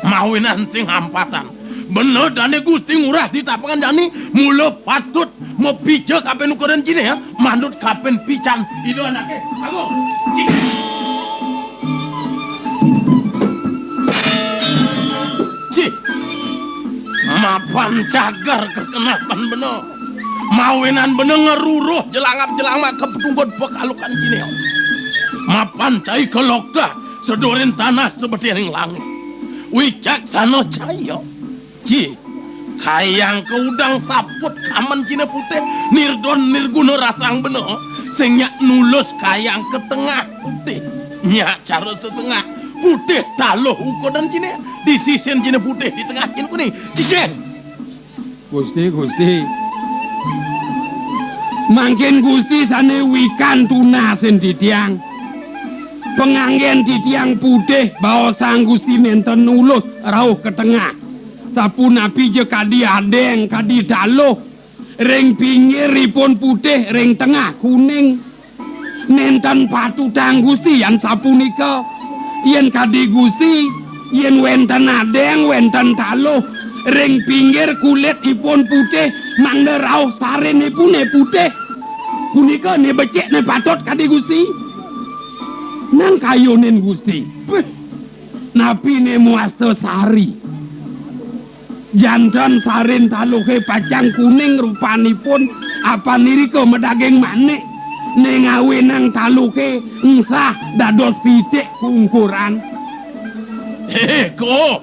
Mawinan sing hampatan. Bener dane Gusti ngurah di tapangan jani mula patut mau pijak kapen ukuran cini ya. Manut kapen pican ida anake. Aku. Mapan cagar kekenapan beno. Mawenan beno ngeruruh jelangap-jelangap kepetunggot pekalukan gini. Mapan cai kelokta sedorin tanah seperti yang langit. Wicaksana cayo. Ci, kayang ke udang saput kaman cina putih nirdon nirguna rasang beno. Senyak nulus kayang ke tengah putih. Nyak cara sesengah putih taloh ukodan cina. Di sisen cina putih di tengah cina kuning. Cisen. Gusti. Mangkin Gusti sane wikan tuna sen titiang. Penganggen titiang putih bawa sang Gusti nenten nulus rauh ke tengah. Sapu napi je kadi adeng kadi taloh. Ring pinggir ripun putih ring tengah kuning. Nenten patutang Gusti yan sapu nika. Yen kadi Gusti, yen wenten adeng wenten taloh. Ring pinggir kulit ipun putih mangda rauh saren ipun putih. Punika ne becek ne patut kadi Gusti. Nan kayonen Gusti. Napi ne muasta sari. Jantan saren taluhe pacang kuning rupanipun apa niriko medageng manik. Ne ngawinang taluhe ngsah dados pitik kungkuran. Ko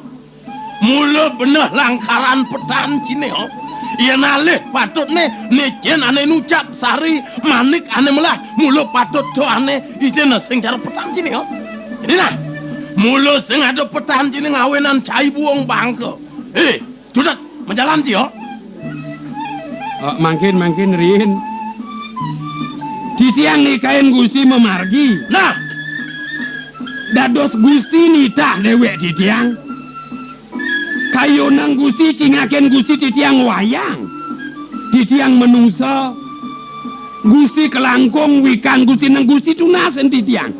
mula bener langkaran petan cine ho. Yen alih patut ne jen ane nucap sari manik ane melah mula patut to ane isin sing cara petan cine ho. Ini nah mula sing ada petan cine ngawenan cai buong bangke. Judat menjalan ci ho. Mangkin rin. Titiang nikahin Gusti memargi. Nah, dados Gusti nitah dewek titiang. Kayo nang Gusti cingaken Gusti titiang wayang. Titiang menungsa. Gusti kelangkung wikan Gusti nang Gusti tunasen titiang.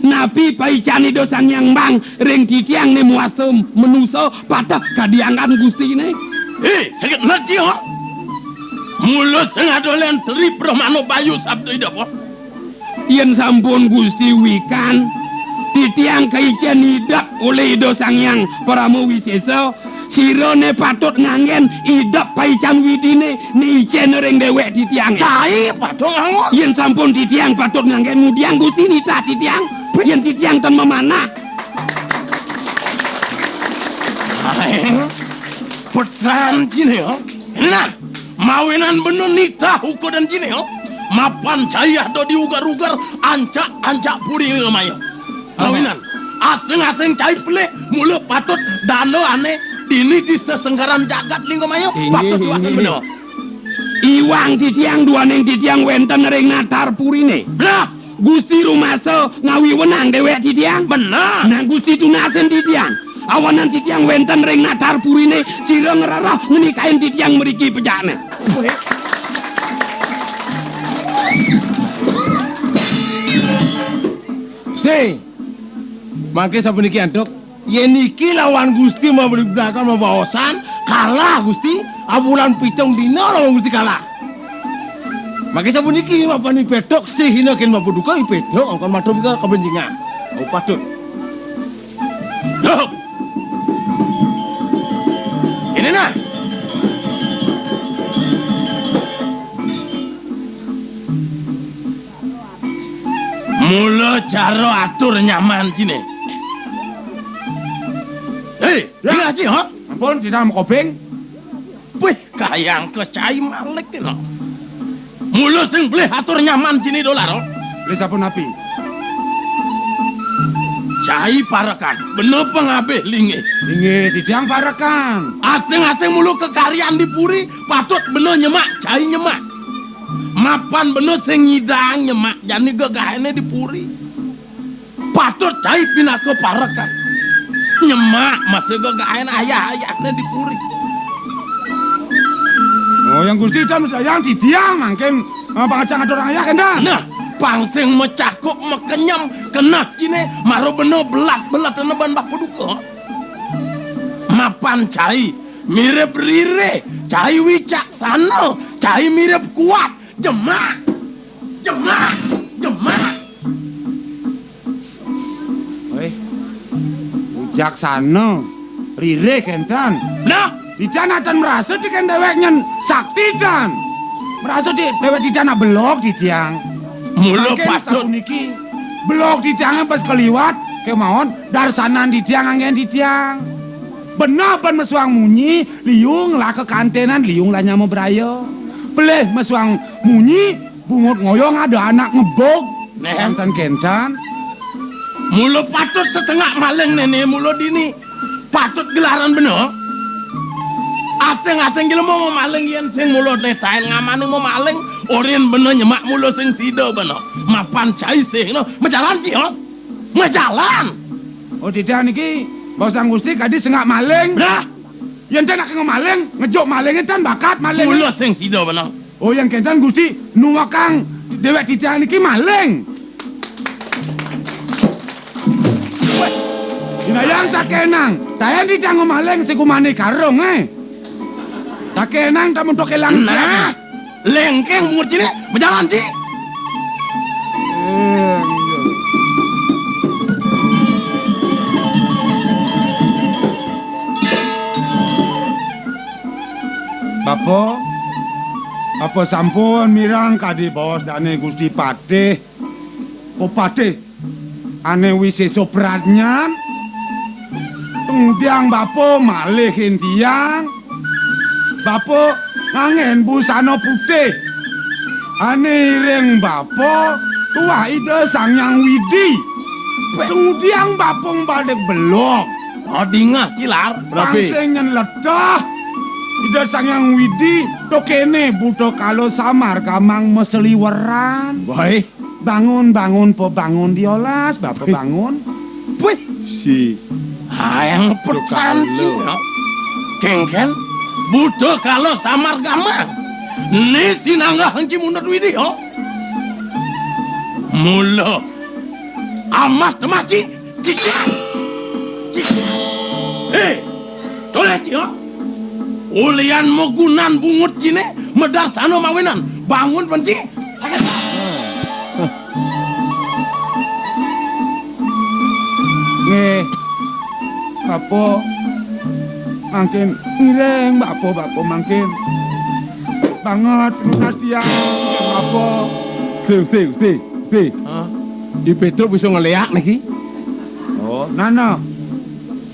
Napi pai cani dosang yang bang ring titiang ne muasem menungsa patah kadiangan Gusti ne. Sakit nerci ho. Mulut sing adolen teri brahmano bayu sabdo idap ho. Yen sampun Gusti wikan titiang kaijen idap oleh dosang yang pramu wisesa. Sirone patut ngangen idap paican widine ni ijen ring dewek titiang. Cai patut ngangon. Yen sampun titiang patut ngangen mudiang Gusti nita titiang. Yen titiang ten memanah. Pesan cine ho. Nah, mawinan bener nita huko dan cine ho. Mapan cayah do diugar-ugar ancak puri ngemayo. Mawinan aseng-aseng cai pelih mula patut dano aneh ini di sesenggaran jagat linggo mayo patut diwakan bener. Iwang titiang duaneng titiang wenten ring natar purine. Nah, Gusti rumasa ngawi wenang dewek titiang. benar. Nah Gusti tunasen titiang. Awanan titiang wenten ring natar purine sira ngerarah ngenikahin titiang mriki pejakne. Hei, mangke sapuniki antuk. Yen iki lawan Gusti mau beli belakang mau baosan kalah Gusti. Abulan pitung dina lawan Gusti kalah. Mangke sapuniki mapani pedok sih hina ken mabuduka i pedok angkon madhom ka kebencingan. Oh patut. Dok. Ini nah. Mula cara atur nyaman cine. Ini aja ha? Ampun tidak mau kopeng. Wih, kayang kecai malik kira. Mula sing boleh atur nyaman cine dolar ho. Beli sapu napi. Cai parakan, bener pengabeh linge. Inge titiang parakan. Asing-asing mulu kekarian di puri, patut bener nyemak, cai nyemak. Mapan bener sing ngidang nyemak, jani gegahene di puri. Patut cai pindah ke parakan. Nyemak masih gegahen ayah-ayahnya di puri. Oh yang Gusti dan sayang titiang mangkin pangacang ada orang ayah kendan. Nah, pangsing mecakup mekenyam kena cine maro bener belat teneban bak peduka. Mapan cai mirip rire, cai wicaksana, cai mirip kuat, jemak. Woi, wicaksana, rire kendan. Nah, Ditan atan merasa dikan dewek nyen sakti dan merasa di dewek ditan belok di tiang. Mula Mangken patut sapuniki belok di tiang pas keliwat kemauan darsanan di tiang angin di tiang. Benar ben mesuang munyi liung lah ke kantenan liung lah nyamo brayo. Peleh mesuang munyi bungut ngoyong ada anak ngebog. Kentan kentan. mula patut setengah maling nene mula dini. Patut gelaran bener. Asing-asing gila mau maling yen sing mula detail ngamane mau maling. Orang bener nyemak mula sing sida bener. Mapan cai sing no. Majalan ci ho. Majalan. Oh tidak niki Bos Sang Gusti kadi sengak maling. Nah, Yang ten nak maling, ngejok maling ten bakat maling. mula sing sida bener. Oh yang kentan Gusti nuwakang dewek ditiang niki maling. Dinayang tak kenang, tayan ditiang maling sikumane karung tak kenang tak untuk kelang. Nah, lengkeng bungut cini, berjalan ci. Bapak sampun mirang kadi bos dane Gusti Patih. Oh Patih, ane wiseso pradnyan. Tungdiang bapak malihin tiang. Bapak ngangen busana putih. Ane ireng bapak tua ide Sangyang Widi. Tungdiang bapak balik belok. Oh dingah cilar. Pangsing nyen ledah. Ida Sangyang Widi tokene buto kalau samar kamang meseliweran. Baik. Bangun po bangun diolas, bapak bangun. Wih, Si. hayang pecanci. Kengken, butuh kalau samar gamang. Ni sinangga hanci mundur widi ho. Mula. Amat temaki. Cici. Cici. Hei, toleh ci ho. Ulian mogunan bungut cine medar sano mawinan bangun benci Nge, bapak mangkin ireng bapak mangkin banget lunas tiang bapak. Gusti. Di Petruk bisa ngeliat lagi. Oh, nana.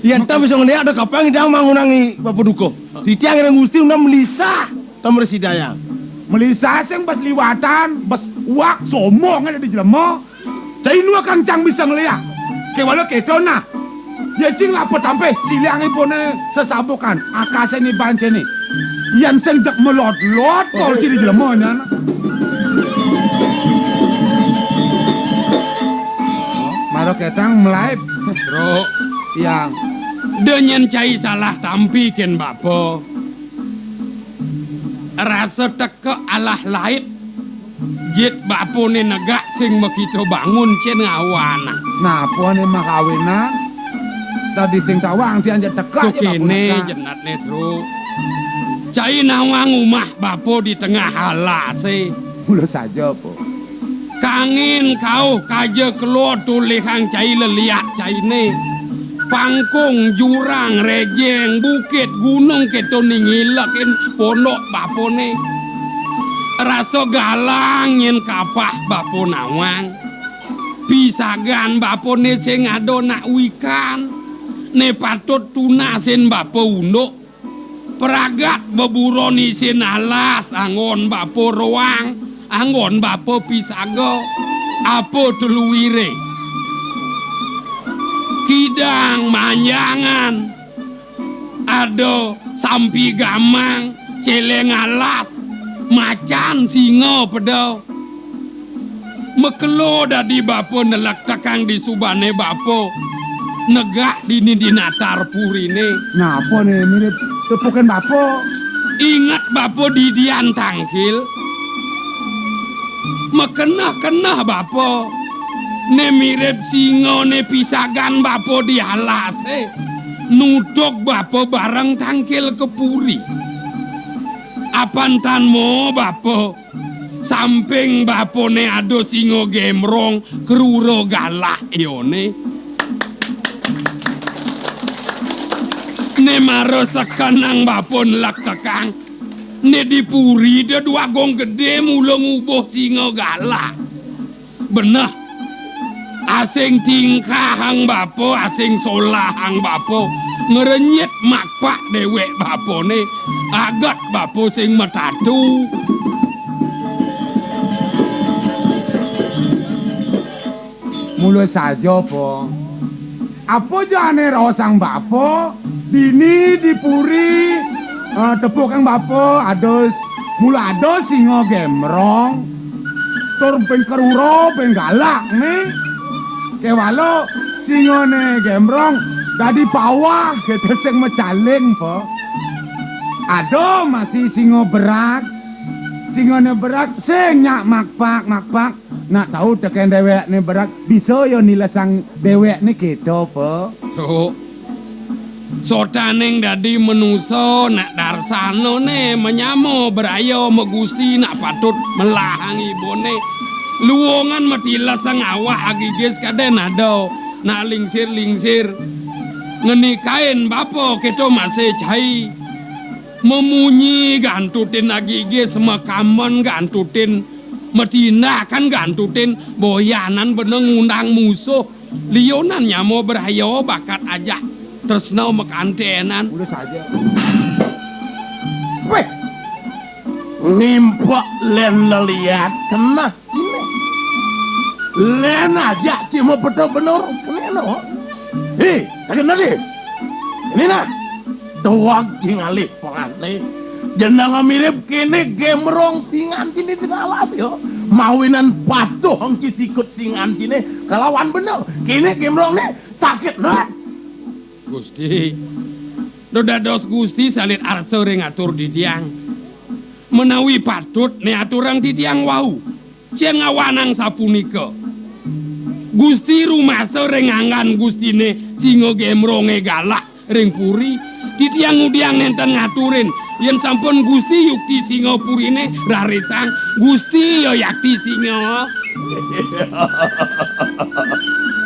Yang tak bisa ngeliat ada kapang yang mangunangi Bapak Duko. Di tiang yang Gusti undang melisa. Tamar sidaya. Melisa sing pas liwatan, pas wak somong ada di jelema. Cai nu kang cang bisa ngeliat. Ke wala keto na. Ya cing lapot sampai siliangi pone sesabukan. Akase ni bance ni. Yang sing jak melot-lot pol di jelema nya. Maro ketang melaip. Bro, Yang denyen cai salah tampi ken bapo. Rasa teke alah laip. Jit bapo ni negak sing makito bangun cen ngawana. napa ni makawinan? Tadi sing tawang ti anja teka Tuh kene jenat netro. Cai nawang umah bapo di tengah halase. Mula saja po. Kangin kau kaje keluar tulih kang cai leliak cai ne. Pangkung, jurang, rejeng, bukit, gunung keto ningilakin pondok bapone. Rasa galang yen kapah bapo nawang. Pisagan bapone sing ado nak wikan. Ne patut tunasin bapo unduk. Peragat beburoni sin alas angon bapo roang. Angon bapo pisago. Apo teluwire. Kidang manjangan ado sampi gamang celeng alas macan singo pedo mekelo dadi bapo nelak takang di subane bapo negak dini dinatar purine. Napa ni mirip tepukan bapo? Ingat bapo di dian tangkil mekenah-kenah bapo. Ne mirip singo ne pisagan bapo di halase. Nudok bapo bareng tangkil kepuri. Apan tanmo bapo. Samping bapo ne ado singo gemrong keruro galak ione. Ne maro sekanang bapun lak kakang. Ne dipuri de dua gong gede mula ngubuh singa galak. Benah. Asing tingkah hang bapo, asing solah hang bapo. Ngerenyet makpak dewek bapo ne. Agat bapo sing metatu. Mula saja po. Apa jane rosang bapo? Dini dipuri tepuk kang bapo ados mula ados singa gemrong. Tur ben keruro ben galak nih. Kewalo singone gemrong dadi pawah gitu sing mecaling po. Ado masih singo berak. Singone berak sing nyak makpak. Nak tahu teken dewek ni berak bisa yo nilesang dewek ni gitu po. Tuh. Sotaning dadi menuso nak darsano ne menyamo berayo megusti nak patut melahang ibone. Luongan matilas sang awak agigis kaden ado nak lingsir ngenikain bapo keto masih cai memunyi gantutin agigis makaman gantutin metina kan gantutin boyanan beneng ngundang musuh lionan nyamo berayo bakat aja tresno mekantenan. Udah saja. Weh, nimpak len leliat kena cine. Len aja cimo betul bener kena no. Hei, sakit nanti. Ini nah, doang jingali pengane. Jenang mirip kene gemrong singan cine di alas yo. Mawinan patuh hongki sikut singan cine kelawan bener. Kene gemrong nih sakit nah. Gusti, dodados Gusti salit arsa ring atur di tiang. Menawi patut ne aturang di tiang wau. Ceng awanang sapunika. Gusti rumasa ring angan Gustine singo gemronge galak ring puri. Di tiang udiang nenten ngaturin. Yen sampun Gusti yukti singo purine rarisang. Gusti yo yakti singo.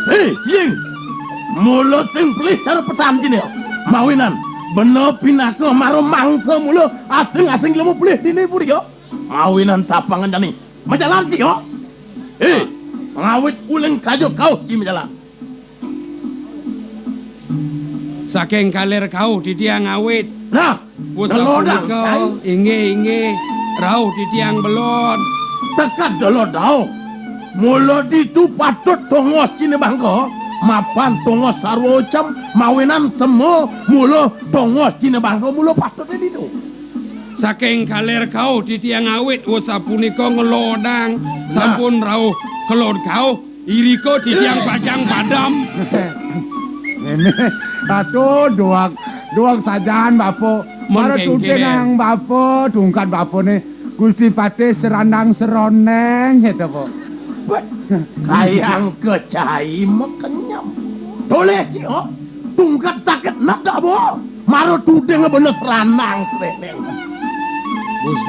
Hei, cing. Mula sing pelihar petam jine mawinan bener pinaka maro mangsa mula asing-asing lemu pelih dini puri yo mawinan tapangan dani majalan ci yo ngawit uleng kajo kau ci majalan Saking kalir kau di tiang awit nah delodang inge rau di tiang belon tekat delodang mula ditu patut tongos cine bangko mapan tongos sarwo cam mawinan semua mula tongos cina bangko mula patutnya ditu. Saking kalir kau di tiang awit wasapunika ngelodang sampun rauh kelod kau iriko di tiang pajang padam. Ini atuh doang sajaan bapo. Maro tutin nang bapo tungkat bapo nih Gusti Patih serandang seroneng gitu po. Kayang kecai mekenyam. Toleh cio, tungkat sakit nada bo. Maro tudeng bener seranang seneng.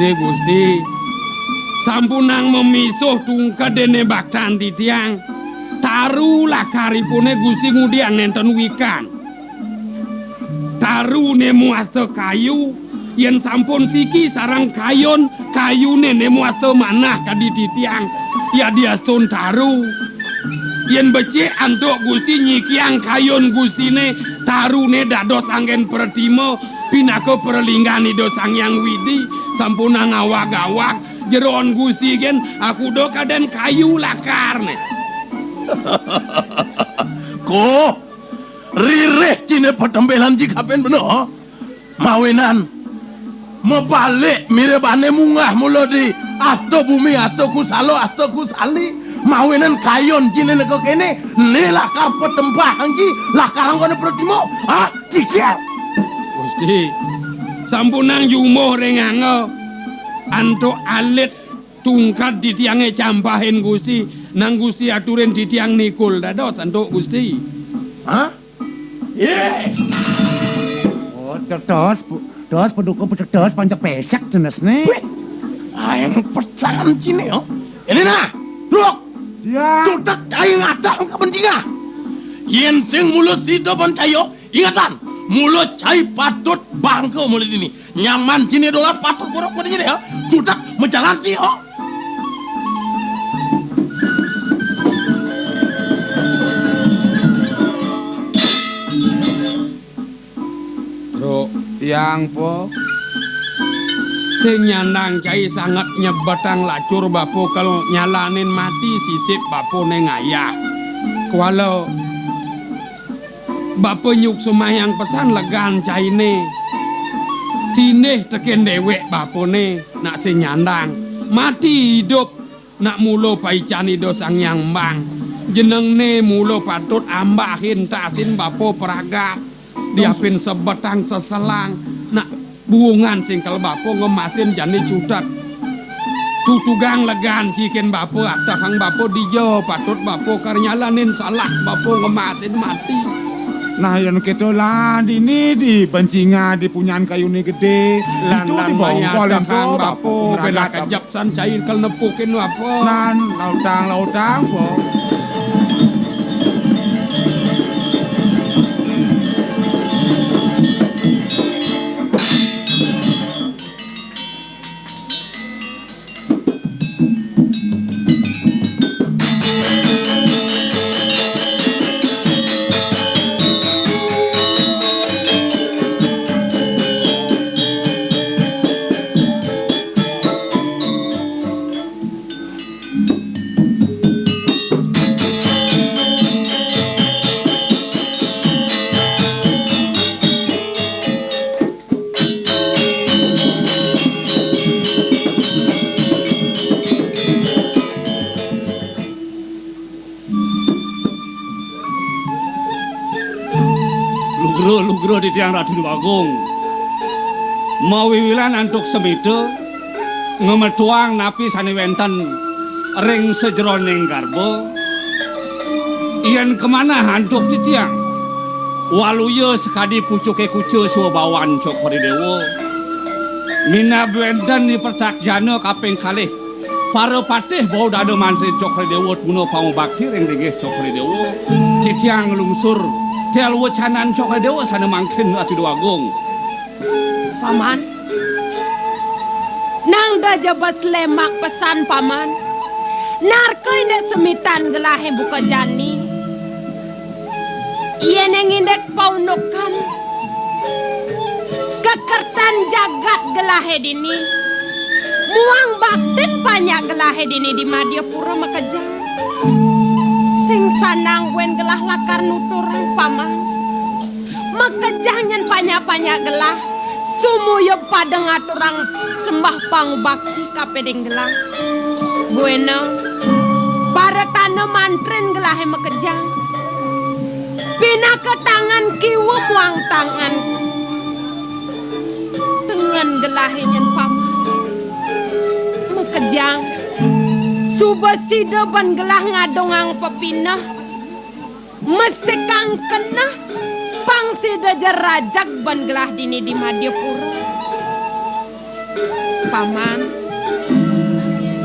Gusti, sampunang memisuh tungkat dene baktan di tiang. Taru lakaripune Gusti ngudiang nenten wikan. Taru ne muaste kayu, yen sampun siki sarang kayune ne muaste manah kadi di tiang. Ya dia stun taru yen becik antuk Gusti nyikiang kayon Gustine tarune dados anggen pertimo pinaka perlinggani dosang yang widi sampuna ngawak-awak jeroon Gusti gen aku do kaden kayu lakarne. Ko rireh cine petembelan jikapen bener mawinan mebalik mirebane mungah mula di asto bumi asto kusalo asto kusali mawinan kayon cine neko kene ne lakar petempah angji lakarang kono pertimo cicet Gusti sampunang yumuh rengango antuk alit tungkat di tiange campahin Gusti nang Gusti aturin di tiang nikul dados antuk Gusti. Oh dos pendukung pedas pancak pesek jenis nih. Yang pecahan cine yo ini nah duk Ya. cutek cai ngatang kepencingan yen sing mulut sido pun cayo ingatan mulut cai patut bangko mulut ini. Nyaman cini dolar patut borok pada jadi ya. Tutak menjalar sih oh. Bro, Yang po. sing nyandang cai sangat nyebetang lacur bapo kalau nyalanin mati sisip bapo neng ayah. Kualo bapo nyuk sumayang pesan legan cai ne. Tineh teken dewek bapo ne nak sing nyandang mati hidup nak mulo paicani do sang yang bang. Jeneng ne mulo patut ambahin tasin bapo peraga. Diapin sebetang seselang nak buungan singkel bapo ngemasin jani cutat tutugang legan cikin bapo atahang bapo dijo patut bapo karnyalanin salah bapo ngemasin mati. Nah yang kita lah ini di bencinga di punyaan kayu ini gede. Lan Itu lan dibongkol banyak yang kan po bapo bela kejapsan cair kel nepukin bapo. Nan lautang po. Lugro di tiang Raden Wagung mawiwilan antuk semito ngemetuang napi saniwentan ring sejeroning garbo iyan kemana hantuk di tiang waluyo sekadi pucuke kucu suwabawan cokori dewo mina buendan ni pertak jano kaping kalih para patih bau dado mansi cokori dewo tuno pamu bakti ring digeh cokori dewo citiang lungsur tial wacanan cokori dewo sana mangkin ati Wagung. Paman, nang da jabas lemak pesan paman, narkoy na semitan gelahe buka jani. Iya neng indek paunukan, kekertan jagat gelahe dini, muang baktin banyak gelahe dini di Madiapura makajang. Sing sanang wen gelah lakar nuturang paman, makajangnya banyak-banyak gelah. Sumuyo padang aturang sembah pangubakti kapedeng gelang. Bueno, para tanah mantren gelahe mekejang. Pina ke tangan kiwa muang tangan. Tengan gelahe nyen paman. Mekejang. Subasida ban gelah ngadongang pepinah. Mesekang kenah. Pangsi dajar rajak ban gelah dini di Madiapura. Paman,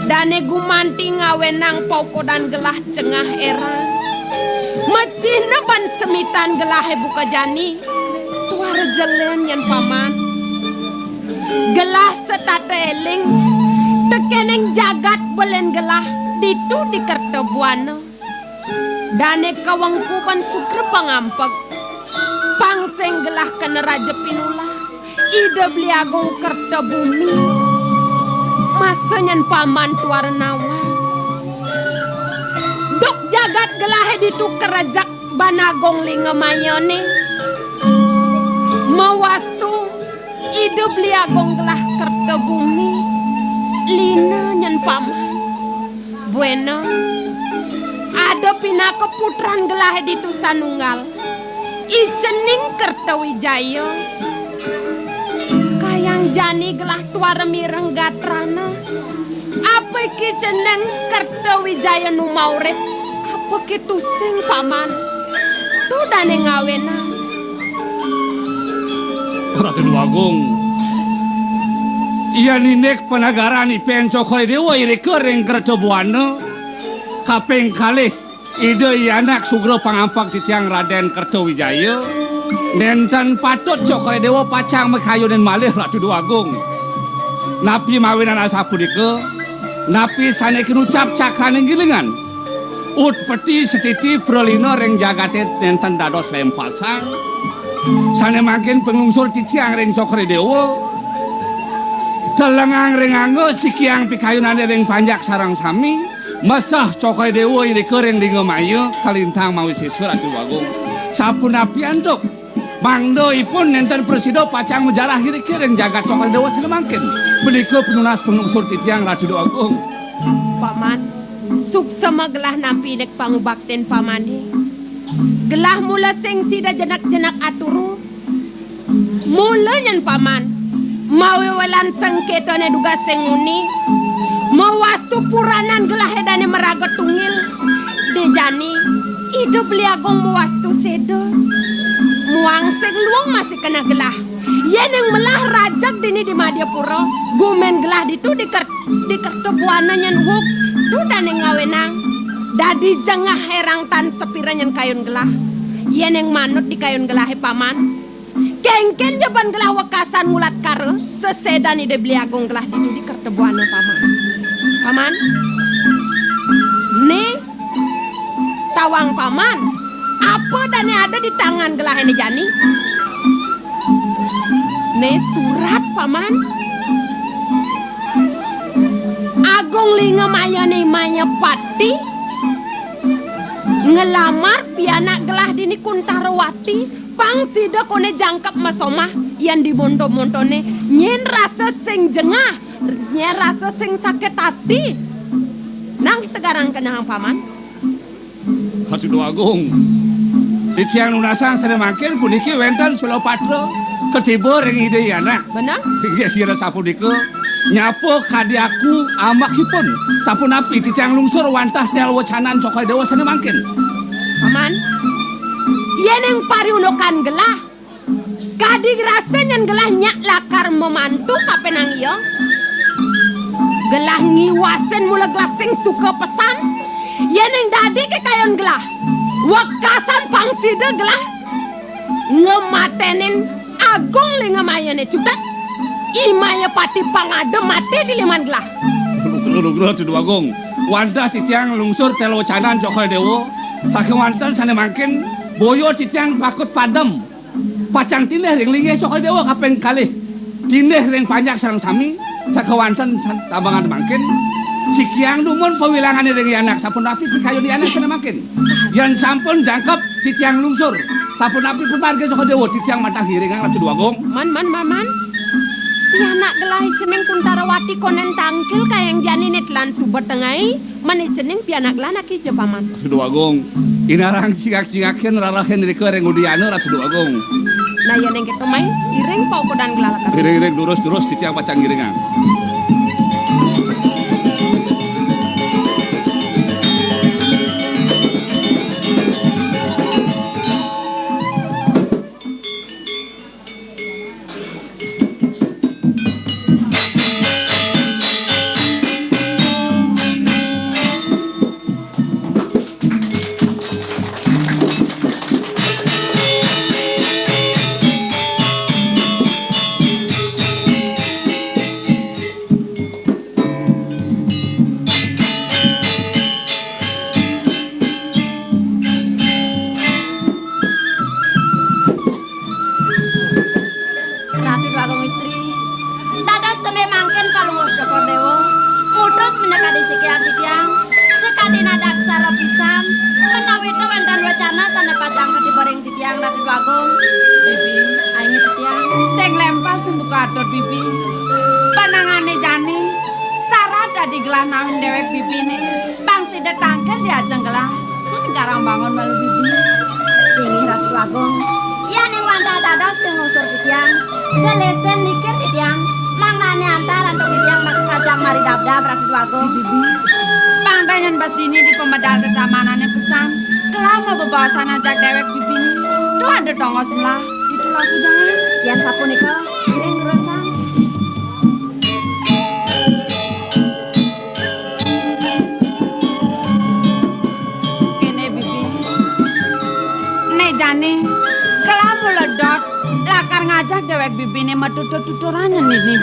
dane gumanti ngawenang poko dan gelah cengah erang. Macina ban semitan gelahe buka jani. Tuar jelen yan paman. Gelah setate eling. Tekeneng jagat belen gelah. Ditu di Kertobuana. Dane kawangku ban sukre pangampag. Pangseng gelah kena Raja Pinula ida beli agung kerta bumi masanyan paman tuar nawa dok jagat gelah ditu kerajak banagong linga mayone mawastu ida beli agung gelah kerta bumi lina nyan paman bueno ada pinaka putran gelah ditu sanunggal Icening Kertawijaya kayang jani gelah tuara mireng gatrana apa iki ceneng Kertawijaya nu maurip apa kitu sing paman tu dane ngawena Raden Wagung iya ninek penagaran ipen cokori dewa iri kering Kertobuana kaping kalih ide anak sugro pangampak di tiang Raden Kertawijaya Nenten patut Cokre Dewa pacang mekayunen malih Ratu Dwagung. Napi mawinan asapunika, napi sanekin ucap cakaning gilingan. Ut peti setiti prolino reng jagate nenten dados lempasang. Sane makin pengungsur titiang reng Cokre Dewa. Telengang reng anggo sikiang pikayunane reng panjak sarang sami. Masah Cokre Dewa iri kereng di ngemayu kalintang mawi sisur Ratu Dwagung. Sapun api antuk. Mangdo ipun nenten presida pacang menjarah iri kereng jagat Cokre Dewa sanemangkin. Beliko penunas pengungsur titiang Ratu Dwagung. Paman, suksema gelah nampi nek pangubakten pamane. Gelah mula sing sida jenak-jenak aturu. Mula nyen paman, mawewelan sengketane duga sing uni. Mawastu puranan gelah edane meragot tungil. Dejani, hidup liagong mawastu sedo. Muang sing luang masih kena gelah. Yeneng melah rajak dini di Madiapura. Gumen gelah ditu dikertebuana nyen huk. Dudane ngawenang. Dadi jengah herang tan sepira nyen kayun gelah. Yeneng manut di kayun gelah paman. Kengken jaban gelah wekasan mulat kare. Sesedani de beliagung gelah ditu dikertebuana paman. Paman. Nih. Tawang paman. Apa dane ada di tangan gelah ini Jani? Ne surat paman. Agung linga mayane maya pati. Ngelamar pianak gelah dini Kuntarawati. Pang sida kone jangkap masomah yang dimonto-montone. Nyen rasa sing jengah. Nyen rasa sing sakit hati. Nang tegarang kenang paman. Ratu Dwagung. Titiang lunasang sanemangkin puniki wenten Sulopatra ketiba ring ide anak. Benar? Kira sapunika nyapo kadiaku amakipun sapunapi titiang lungsur wantah tel wacanan Cokre Dewa sanemangkin. Paman, yeneng pariunokan gelah. Kadi rasa nyen gelah nyak lakar memantu kapenang iya. Gelah ngiwasen mula gelah sing suka pesan. Yeneng dadi ke kayon gelah. Wakasan pangsida gelah ngematenin agung li ngemayane cutet. Imaya pati pangade mati di liman gelah. Lugro Ratu Dwagung. Wantah titiang lungsur tel wacanan Cokre Dewa. Saking wanten sanemangkin boyo titiang bakut padem. Pacang tineh ring linge Cokre Dewa kaping kalih. Tineh ring panjak sareng sami. Saking wanten tambangan mangkin. Sikiang numun pawilangane ring anak sampun api pikayon di anak sanemangkin. Yang sampun jangkep titiang lungsur. Sampun api pemarga Cokre Dewa titiang matah hiringan Ratu Dwagung. Man. Pianak gelah ceneng Kuntarawati konen tangkil kayang jani netlan suber tengai. Mani ceneng pianak gelah nak ije paman. Ratu Dwagung. Inarang cingak-cingakin rarahen rike ring udiana Ratu Dwagung. Nah yeneng ketemai iring pau kodan gelah lakar. Iring durus titiang pacang giringan. Jani, kelamu ledok rek bibine matututurannya nih